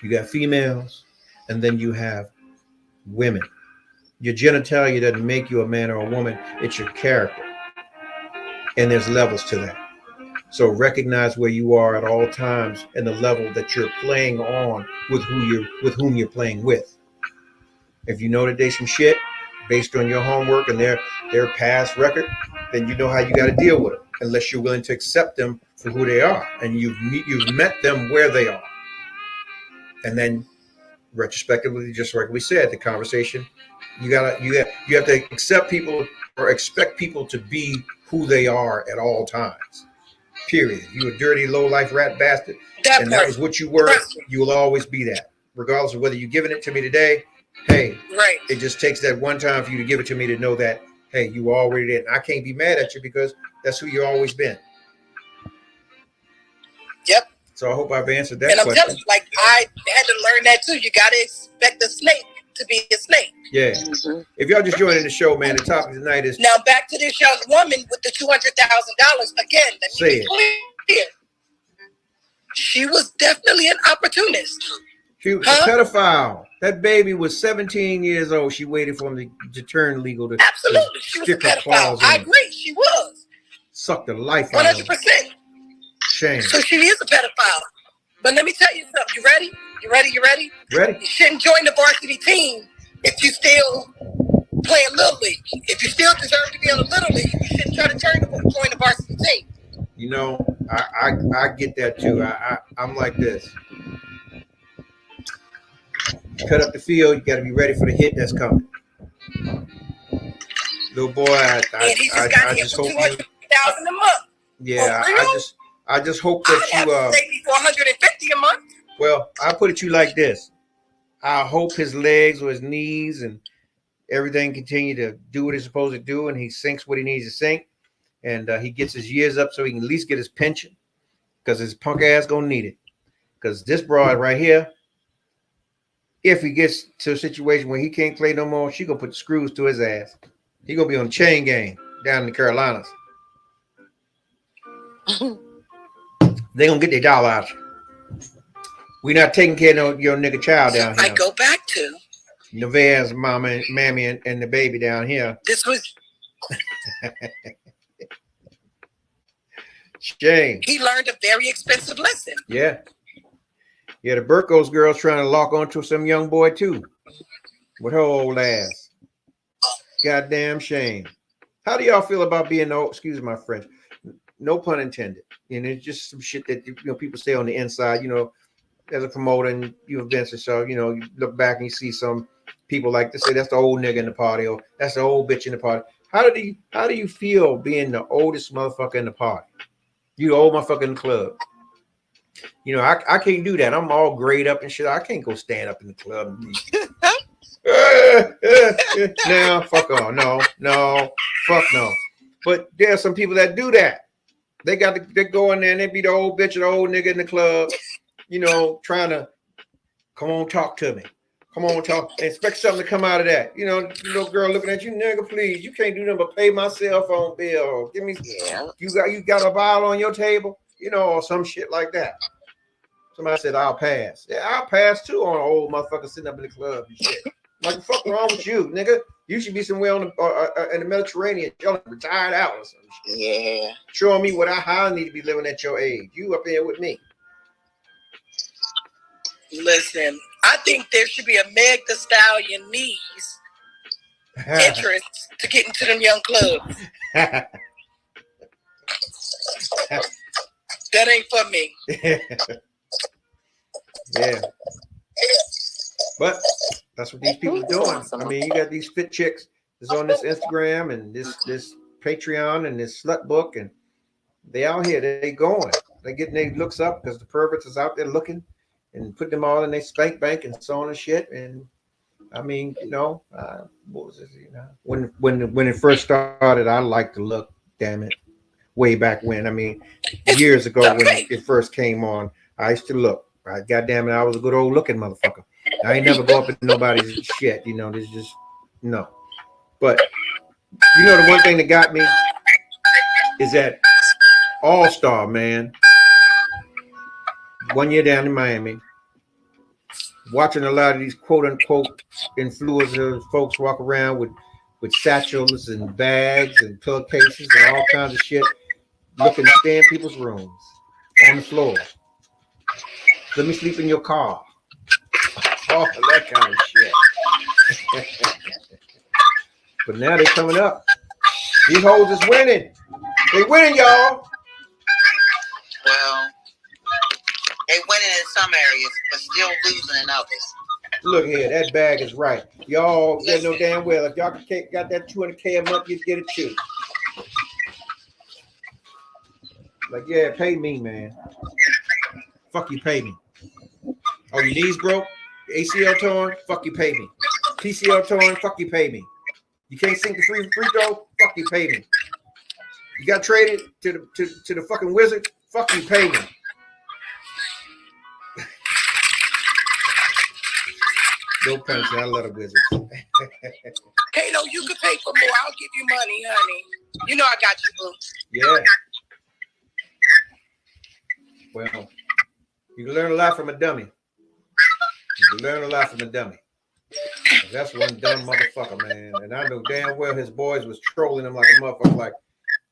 You got females, and then you have women. Your genitalia doesn't make you a man or a woman. It's your character. And there's levels to that. So recognize where you are at all times and the level that you're playing on with whom you're playing with. If you know that there's some shit based on your homework and their past record, then you know how you got to deal with them, unless you're willing to accept them for who they are and you've met them where they are. And then retrospectively, just like we said, the conversation, you have to accept people or expect people to be who they are at all times. Period. You a dirty, low-life rat bastard, and that was what you were. You will always be that, regardless of whether you're giving it to me today. Hey,
Right.
it just takes that one time for you to give it to me to know that, hey, you already did. And I can't be mad at you because that's who you've always been.
Yep.
So I hope I've answered that
And I'm
question.
telling you, like, I had to learn that too. You got to expect a snake to be a snake.
Yeah. If y'all just joining the show, man, the topic tonight is
Now back to this young woman with the $200,000. Again, let me be clear. She was definitely an opportunist.
she was a pedophile. That baby was 17 years old. She waited for him to turn legal to
Absolutely, she was a
stick her
pedophile.
claws
I
in him.
agree, she was
Suck the life out of him.
100%.
Shame.
So she is a pedophile. But let me tell you something. You ready? You ready? You ready?
Ready?
You shouldn't join the varsity team if you still playing Little League. If you still deserve to be on the Little League, you shouldn't try to join the varsity team.
You know, I get that too. I'm like this. Cut up the field. You got to be ready for the hit that's coming. Little boy,
And he just got
I
hit
just
for
hope you.
$200,000 a month.
Yeah,
For real?
I just hope that
I have to pay me for $150 a month.
Well, I put it to you like this. I hope his legs or his knees and everything continue to do what it's supposed to do, and he sinks what he needs to sink, and he gets his years up so he can at least get his pension, because his punk ass gonna need it. Because this broad right here, if he gets to a situation where he can't play no more, she gonna put the screws to his ass. He gonna be on the chain gang down in the Carolinas. They gonna get their dollar out. We not taking care of your nigga child down here.
I go back to
Nevaeh's mama, mammy, and the baby down here.
this was
Shame.
he learned a very expensive lesson.
Yeah. Yeah, the Burkos girl's trying to lock onto some young boy too. With her old ass. Goddamn shame. How do y'all feel about being excuse my French, no pun intended. And it's just some shit that people say on the inside, as a promoter and you events and so, you look back and you see some people like to say that's the old nigga in the party or that's the old bitch in the party. How do you feel being the oldest motherfucker in the party? You the old motherfucker in the club. I can't do that. I'm all grayed up and shit. I can't go stand up in the club and be now fuck on. No, fuck no. But there are some people that do that. They go in there and they be the old bitch or the old nigga in the club, trying to come on, talk to me. Come on, talk. And expect something to come out of that. Little girl looking at you, nigga, please. You can't do nothing but pay my cell phone bill. Give me, you got a bottle on your table, or some shit like that. Somebody said, I'll pass. Yeah, I'll pass too on an old motherfucker sitting up in the club and shit. Like, the fuck wrong with you, nigga? You should be somewhere in the Mediterranean, retired out or some shit.
Yeah.
Showing me how I need to be living at your age. You up there with me.
Listen, I think there should be a Meg Thee Stallion knees interest to get into them young clubs. That ain't for me.
Yeah. But that's what these people are doing. I mean, you got these fit chicks that's on this Instagram and this Patreon and this slut book, and they out here. They going. They getting their looks up because the perverts is out there looking and putting them all in their spank bank and so on and shit. And I mean, what was it? When it first started, I liked to look. Damn it, way back when. I mean, years ago when it first came on, I used to look. Right, goddamn it, I was a good old looking motherfucker. I ain't never go up in nobody's shit. There's just no. But the one thing that got me is that All-Star, man. One year down in Miami, watching a lot of these quote-unquote influencers, folks walk around with satchels and bags and pillowcases and all kinds of shit, looking to stay in people's rooms, on the floor. Let me sleep in your car. All that kind of shit. But now they're coming up. These hoes is winning. They winning, y'all.
Well, they winning in some areas, but still losing in others.
Look here, that bag is right. Y'all know damn well if y'all got that $200K a month, you get it too. Like, yeah, pay me, man. Fuck you, pay me. Oh, your knees broke? ACL torn? Fuck you, pay me. PCL torn? Fuck you, pay me. You can't sink the free throw? Fuck you, pay me. You got traded to the fucking Wizard? Fuck you, pay me. No punishment. I love the Wizards.
Kato, you can pay for more. I'll give you money, honey. You know I got you, boo.
Yeah. Well, you can learn a lot from a dummy. You can learn a lot from a dummy. That's one dumb motherfucker, man. And I know damn well his boys was trolling him like a motherfucker. Like,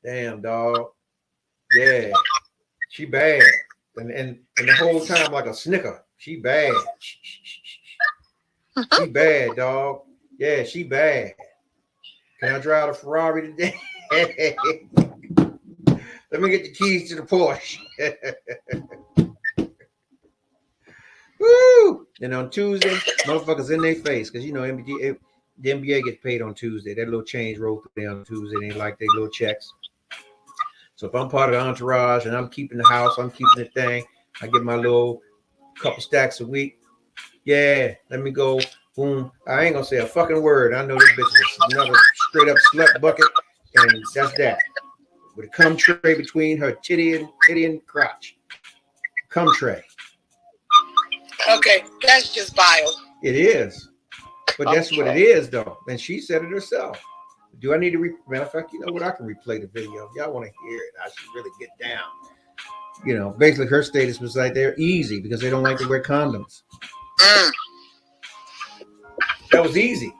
damn, dog. Yeah, she bad. And the whole time like a snicker. She bad. She bad, dog. Yeah, she bad. Can I drive a Ferrari today? Let me get the keys to the Porsche. Woo! And on Tuesday, motherfuckers in their face because the NBA gets paid on Tuesday. That little change roll through on Tuesday. They like their little checks. So if I'm part of the entourage and I'm keeping the house, I'm keeping the thing, I get my little couple stacks a week. Yeah, let me go. Boom. I ain't gonna say a fucking word. I know this bitch is another straight up slut bucket, and that's that. With a cum tray between her titty and crotch. Cum tray.
Okay, that's just vile.
It is. But that's what it is, though. And she said it herself. Do I need to matter of fact, you know what? I can replay the video. If y'all want to hear it, I should really get down. Basically her status was like they're easy because they don't like to wear condoms. That was easy.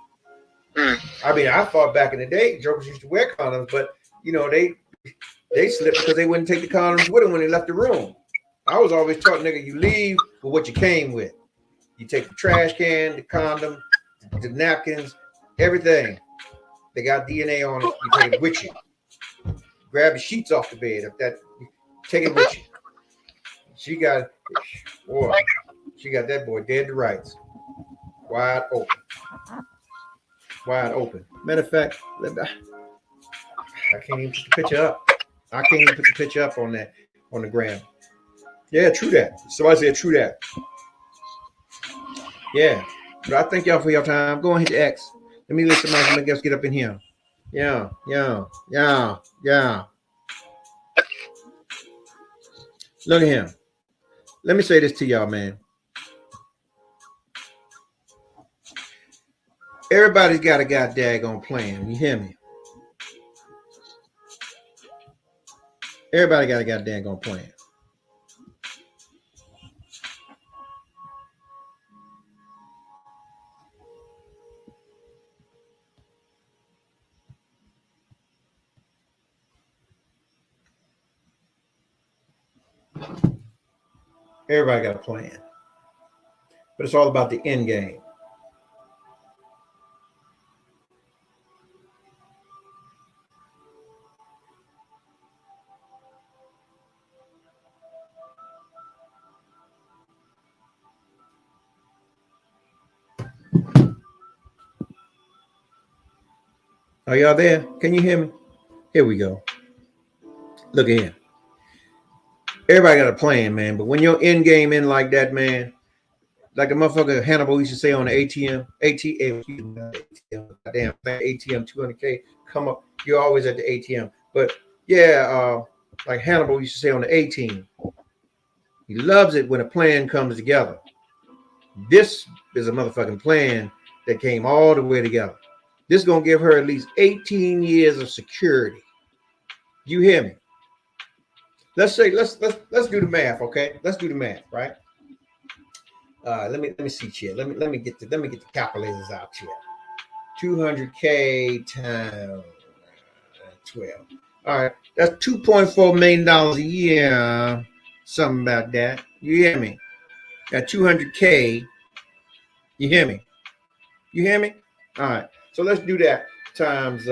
I mean, I thought back in the day, jokers used to wear condoms, but they slipped because they wouldn't take the condoms with them when they left the room. I was always taught, nigga, you leave with what you came with. You take the trash can, the condom, the napkins, everything. They got DNA on it. You take it with you. Grab the sheets off the bed. Take it with you. She got that boy dead to rights. Wide open. Wide open. Matter of fact, I can't even put the picture up. I can't even put the picture up on the gram. Yeah, true that. Somebody said true that. Yeah. But I thank y'all for your time. Go and hit the X. Let me let somebody else get up in here. Yeah. Look at him. Let me say this to y'all, man. Everybody's got a goddamn plan. You hear me? Everybody got a goddamn plan. Everybody got a plan. But it's all about the end game. Are y'all there? Can you hear me? Here we go. Look at him. Everybody got a plan, man. But when your end game in like that, man, like the motherfucker Hannibal used to say on the ATM, damn, ATM 200K, come up, you're always at the ATM. But yeah, like Hannibal used to say on the A-team, he loves it when a plan comes together. This is a motherfucking plan that came all the way together. This is gonna give her at least 18 years of security. You hear me? Let's do the math, okay? Let's do the math, right? Let me see here. Let me get the calculators out here. 200K times 12. All right, that's $2.4 million a year. Something about that. You hear me? Got 200K. You hear me? You hear me? All right. So let's do that times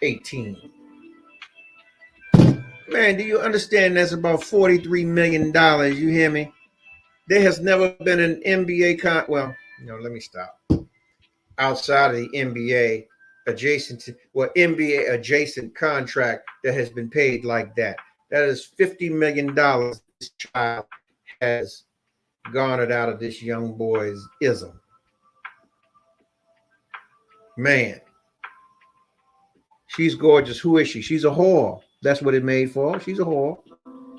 18. Man, do you understand that's about $43 million? You hear me? There has never been an NBA let me stop. Outside of the NBA NBA adjacent contract that has been paid like that. That is $50 million this child has garnered out of this young boy's ism. Man, she's gorgeous. Who is she? She's a whore. That's what it made for. She's a whore.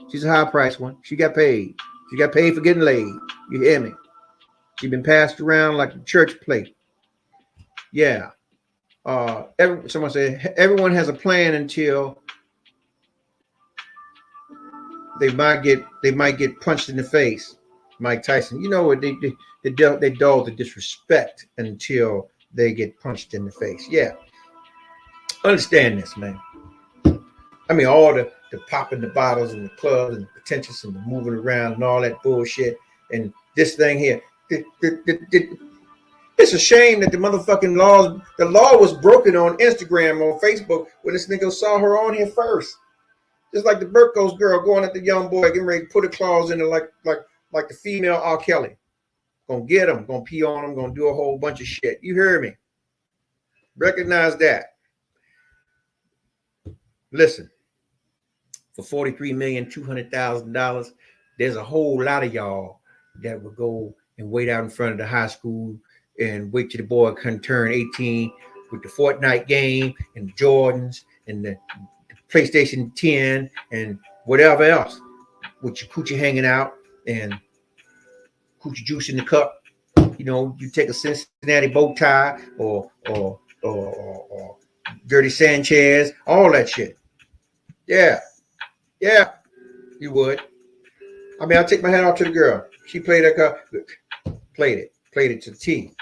She's a high price one. She got paid. She got paid for getting laid. You hear me? She's been passed around like a church plate. Yeah. Someone said everyone has a plan until they might get punched in the face. Mike Tyson. You know what they dull the disrespect until they get punched in the face. Yeah. Understand this, man. I mean, all the popping the bottles and the clubs and the pretentious and the moving around and all that bullshit and this thing here. It's a shame that the motherfucking the law was broken on Instagram, on Facebook, when this nigga saw her on here first. Just like the Burkos girl going at the young boy, getting ready to put a clause in it like the female R. Kelly. Gonna get him, gonna pee on him, gonna do a whole bunch of shit. You hear me? Recognize that. Listen, for $43,200,000, there's a whole lot of y'all that would go and wait out in front of the high school and wait till the boy can turn 18 with the Fortnite game and the Jordans and the PlayStation 10 and whatever else, with your coochie hanging out and coochie juice in the cup. You know, you take a Cincinnati bow tie or Dirty Sanchez, all that shit. Yeah, you would. I mean, I'll take my hat off to the girl. She played it to the T.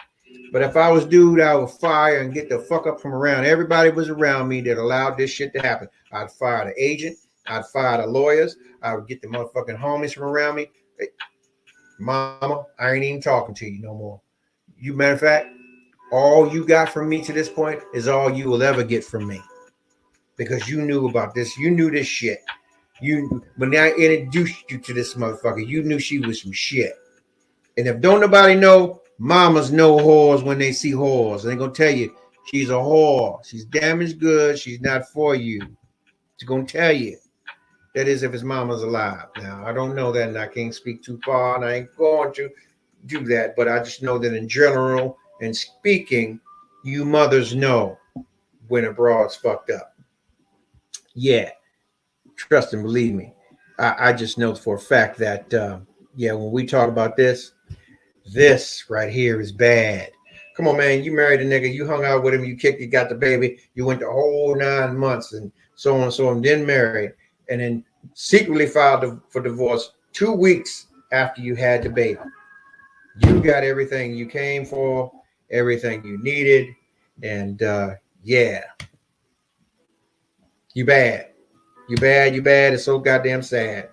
But if I was dude, I would fire and get the fuck up from around. Everybody was around me that allowed this shit to happen. I'd fire the agent. I'd fire the lawyers. I would get the motherfucking homies from around me. Hey, mama, I ain't even talking to you no more. You, matter of fact, all you got from me to this point is all you will ever get from me. Because you knew about this. You knew this shit. When I introduced you to this motherfucker, you knew she was some shit. And if don't nobody know, mamas know whores when they see whores. And they're going to tell you, she's a whore. She's damaged goods. She's not for you. She's going to tell you. That is if his mama's alive. Now, I don't know that, and I can't speak too far, and I ain't going to do that. But I just know that in general and speaking, you mothers know when a broad's fucked up. Yeah. Trust and believe me. I just know for a fact that, when we talk about this right here is bad. Come on, man. You married a nigga. You hung out with him. You kicked. You got the baby. You went the whole 9 months and so on and so on. Then married. And then secretly filed for divorce 2 weeks after you had the baby. You got everything you came for, everything you needed. And, you bad. You bad. It's so goddamn sad.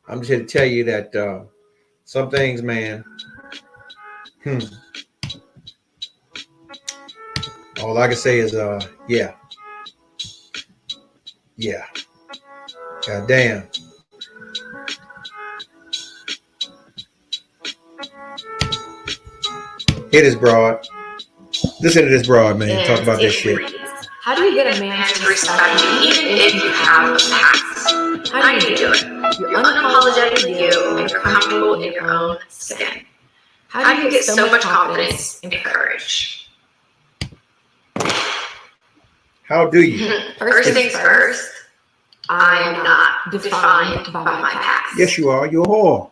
I'm just here to tell you that some things, man. All I can say is, yeah. God damn. Hit his broad. Listen to this broad, man.
And
Talk about this
it
shit.
reads, how do you get a man to respect you even if you have a past? How do you do it? You're unapologetically you and you're comfortable in your own skin. How do you get so much confidence and courage?
How do you?
First things first, I am not defined by my past.
Yes, you are. You're a whore.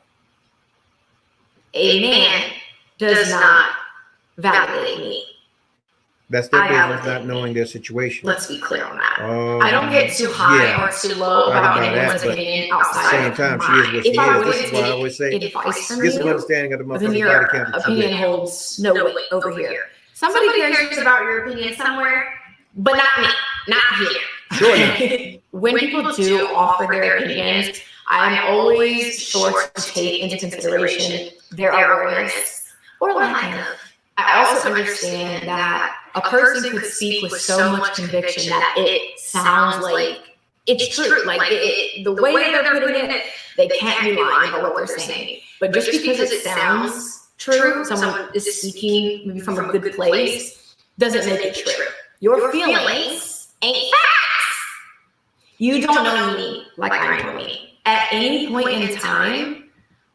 A man does not validate me.
That's their
I
business,
validate
not knowing their situation.
Let's be clear on that.
Oh,
I don't get too high
yeah.
or too low
Right
about
about that,
anyone's
but
opinion
At the
outside
same
of
time, she
mine.
is what she
If I
is.
would
This is why I always say,
advice from
get some
you,
understanding of the
then
motherfucker's body
your
count.
opinion holds no weight over here. Somebody cares about your opinion somewhere, but not me, not here.
Sure not.
When people do offer their opinions, I'm always sure to take into consideration their awareness or lack of. I also understand that a person could speak with so much conviction that it sounds like it's true. Like the way that they're putting it, they can't be lying about what they're saying. But just because it sounds true, someone is speaking maybe from a good place, doesn't make it true. Your feelings ain't facts. You don't know me like I know me. At any point in time,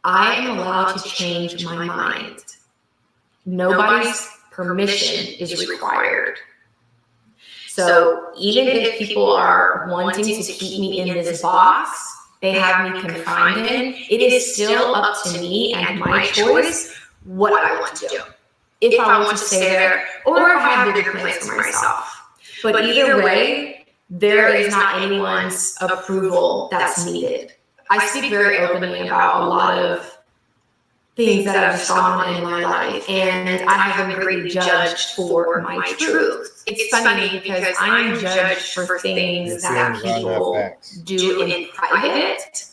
I am allowed to change my mind. Nobody's permission is required. So even if people are wanting to keep me in this box they have me confined in, it is still up to me and my choice what I want to do. If I want to stay there or if I have bigger plans for myself. But either way, there is not anyone's approval that's needed. I speak very openly about a lot of things that have gone on in my life, and I have been greatly judged for my truth. It's funny because I'm judged for things that people do in private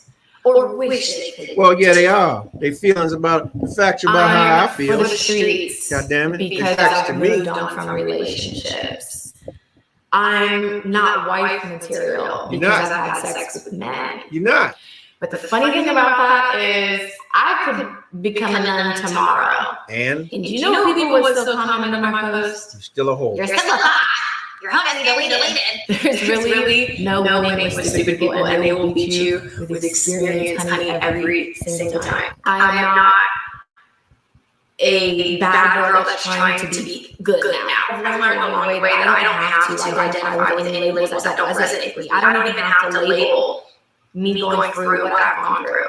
or wish they could.
Well, yeah, they are. They feelings about the facts about how I feel.
For the streets,
God damn it.
because
Facts to
I've
me.
moved on from relationships. I'm not wife material
You're
because
not.
I've had sex with men.
You're not.
But the funny thing about that is I could become a nun tomorrow.
And
And do you know people would still comment on my post?
you're still a whore.
You're still a hot. Your home has to be deleted. There's really no winning with stupid people, and they will beat you with experience, honey, every single time. I am not a bad girl that's trying to be good now. I've learned along the way that I don't have to identify with any labels that don't resonate with me. I don't even have to label me going through what I've gone through.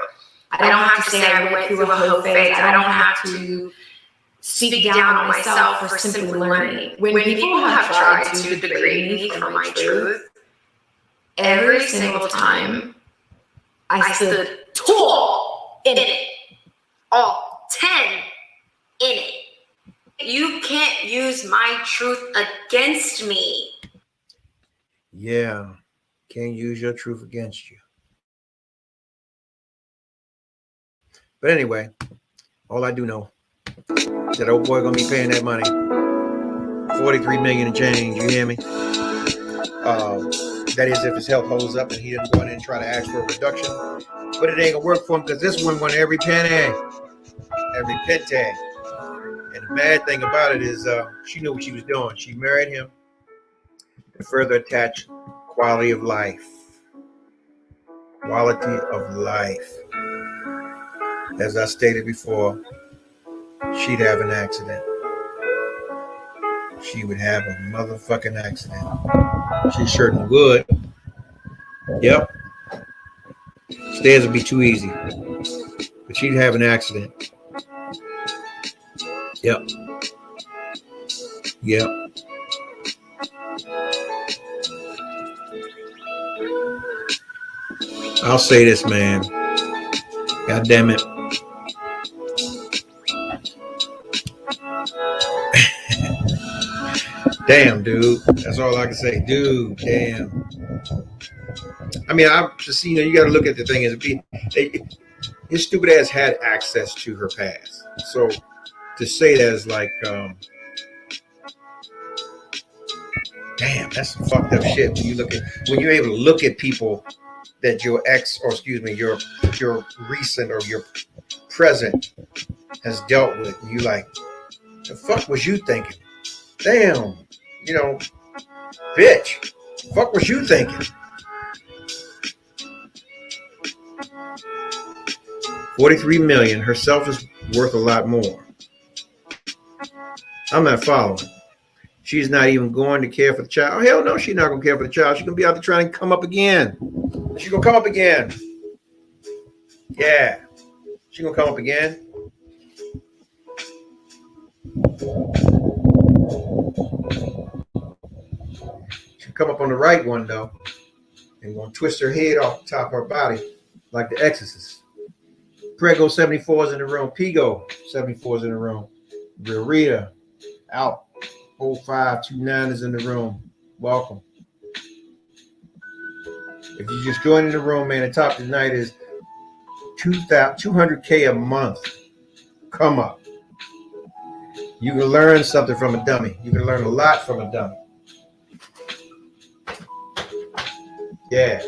I don't have to say I went through a whole phase. I don't have to speak down on myself for simply learning. When people have tried to degrade me for my truth, every single time I stood tall in it, all 10 in it. You can't use my truth against me.
Yeah. Can't use your truth against you. But anyway, all I do know is that old boy gonna be paying that money. 43 million and change, you hear me? That is if his health holds up and he doesn't go in and try to ask for a reduction. But it ain't gonna work for him because this one won every penny. Every pente. And the bad thing about it is she knew what she was doing. She married him to further attach quality of life. Quality of life. As I stated before, she'd have an accident. She would have a motherfucking accident. She certainly would. Yep. Stairs would be too easy. But she'd have an accident. Yep. Yep. I'll say this, man. God damn it. Damn, dude. That's all I can say. Dude, damn. I mean, I'm just, you got to look at the thing as his stupid ass had access to her past. So to say that is like, damn, that's some fucked up shit. When you're able to look at people that your ex, or excuse me, your recent or your present has dealt with, and you like, the fuck was you thinking? Damn, you know, bitch. Fuck was you thinking? 43 million. Herself is worth a lot more. I'm not following. She's not even going to care for the child. Oh, hell no, she's not going to care for the child. She's going to be out there trying to come up again. She's going to come up again. Yeah. She's going to come up again. She'll come up on the right one, though. And going to twist her head off the top of her body like the Exorcist. Prego 74 is in the room. Pigo 74 is in the room. Real Rita out. 0529 is in the room. Welcome. If you just joined in the room, man, the top tonight is 200K a month. Come up. You can learn something from a dummy. You can learn a lot from a dummy. Yeah.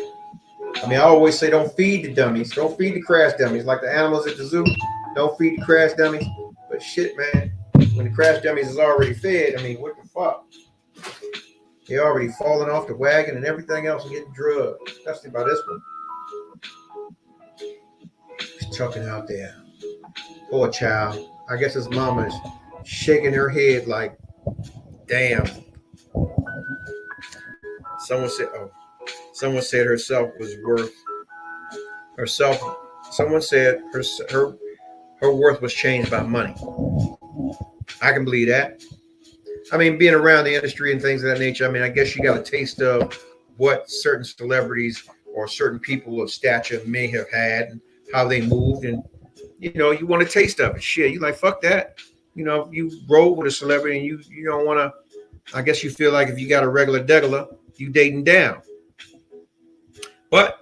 I mean, I always say don't feed the dummies. Don't feed the crash dummies. Like the animals at the zoo. Don't feed the crash dummies. But shit, man. When the crash dummies is already fed, I mean, what the fuck? They're already falling off the wagon and everything else and getting drugged. Especially by this one. He's chucking out there. Poor child. I guess his mama is shaking her head like, damn. Someone said herself was worth herself. Someone said her worth was changed by money. I can believe that. I mean, being around the industry and things of that nature, I mean, I guess you got a taste of what certain celebrities or certain people of stature may have had and how they moved. And, you know, you want a taste of it. Shit, you like, fuck that. You know, you roll with a celebrity and you don't want to, I guess you feel like if you got a regular degular, you dating down. But,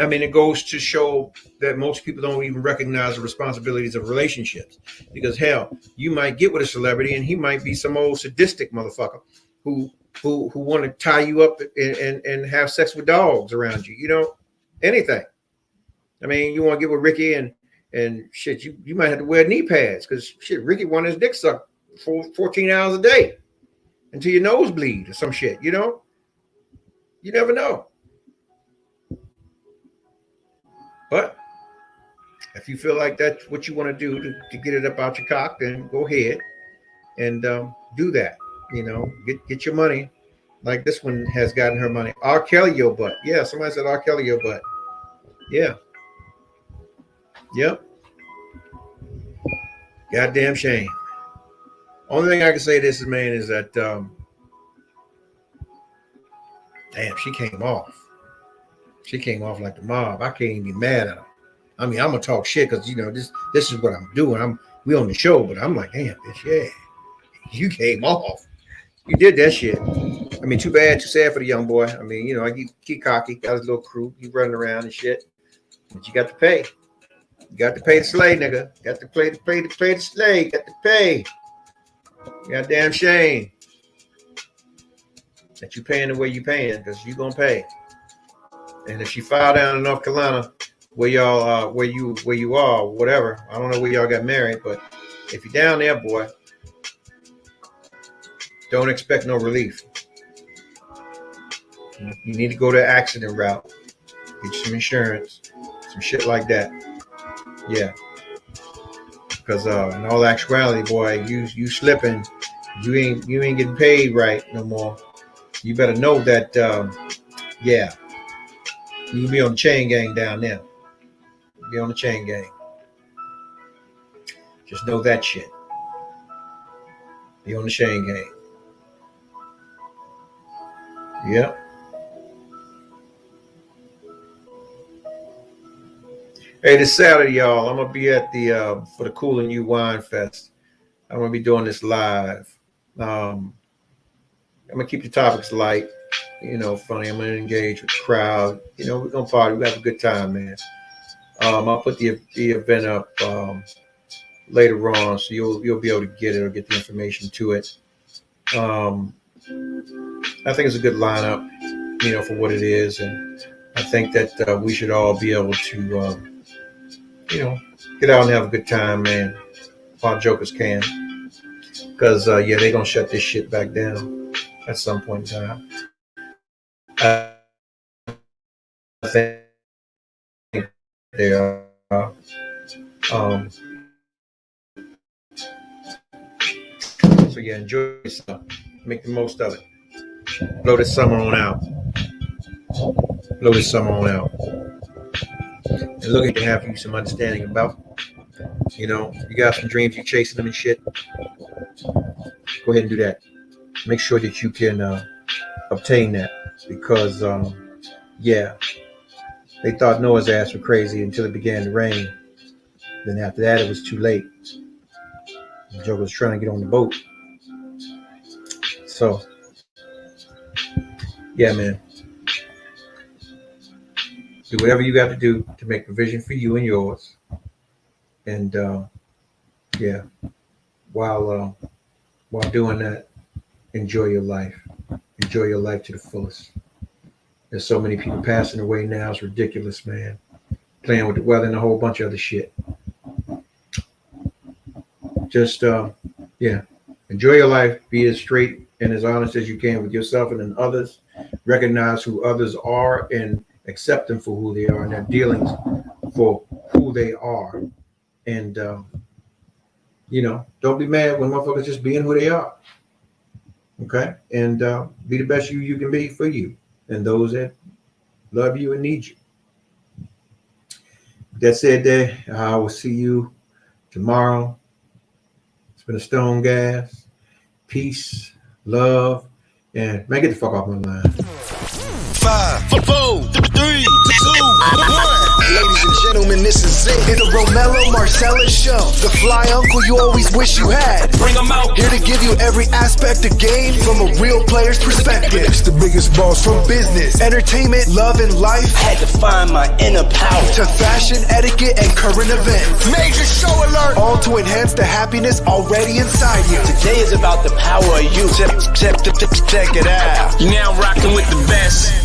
I mean, it goes to show that most people don't even recognize the responsibilities of relationships. Because, hell, you might get with a celebrity and he might be some old sadistic motherfucker who want to tie you up and have sex with dogs around you. You know, anything. I mean, you want to get with Ricky and shit, you might have to wear knee pads because, shit, Ricky wanted his dick sucked for 14 hours a day until your nose bleed or some shit, you know? You never know. But if you feel like that's what you want to do to get it up out your cock, then go ahead and do that. You know, get your money. Like this one has gotten her money. R. Kelly your butt. Yeah, somebody said R. Kelly your butt. Yeah. Yep. Goddamn shame. Only thing I can say this, man, is that damn, she came off. She came off like the mob. I can't even be mad at her. I mean, I'm gonna talk shit because you know this is what I'm doing. We on the show, but I'm like, damn, bitch, yeah, you came off. You did that shit. I mean, too bad, too sad for the young boy. I mean, you know, he cocky, got his little crew, he running around and shit. But you got to pay. You got to pay the slave, nigga. Got to pay the slave. Got to pay. Goddamn shame that you paying the way you paying because you gonna pay. And if she filed down in North Carolina, where y'all where you are, whatever. I don't know where y'all got married, but if you're down there, boy, don't expect no relief. You need to go the accident route. Get you some insurance, some shit like that. Yeah. Because in all actuality, boy, you slipping, you ain't getting paid right no more. You better know that yeah. You be on the chain gang down there. Be on the chain gang. Just know that shit. Be on the chain gang. Yep. Hey, this Saturday, y'all, I'm gonna be at the for the Cool and You Wine Fest. I'm gonna be doing this live. I'm gonna keep the topics light. You know, funny. I'm gonna engage with the crowd. You know, we're gonna party. We have a good time, man. I'll put the event up later on, so you'll be able to get it or get the information to it. I think it's a good lineup, you know, for what it is, and I think that we should all be able to, you know, get out and have a good time, man. If our jokers can. Because yeah, they're gonna shut this shit back down at some point in time. I think they are. So yeah, enjoy yourself. Make the most of it. Blow this summer on out. Blow this summer on out. And look at you have you some understanding about. You know, you got some dreams, you're chasing them and shit. Go ahead and do that. Make sure that you can obtain that, because yeah, they thought Noah's ass was crazy until it began to rain. Then after that, it was too late. The Joker was trying to get on the boat. So yeah, man, do whatever you got to do to make provision for you and yours. And yeah, while doing that, enjoy your life. Enjoy your life to the fullest. There's so many people passing away now. It's ridiculous, man. Playing with the weather and a whole bunch of other shit. Just yeah, enjoy your life. Be as straight and as honest as you can with yourself and then others. Recognize who others are and accept them for who they are and their dealings for who they are. And you know, don't be mad when motherfuckers just being who they are. Okay? And be the best you can be for you and those that love you and need you. With that said, there, I will see you tomorrow. It's been a Stone Gas. Peace, love, and man, get the fuck off my line.
5, 4, 3, 2, 1. Ladies and gentlemen, this is it. It's the Romello Marcellus Show. The fly uncle you always wish you had.
Bring 'em out.
Here to give you every aspect of game from a real player's perspective. It's the biggest boss from business, entertainment, love, and life.
Had to find my inner power.
To fashion, etiquette, and current events. Major show alert! All to enhance the happiness already inside you.
Today is about the power of you.
Check it out.
You're now rocking with the best.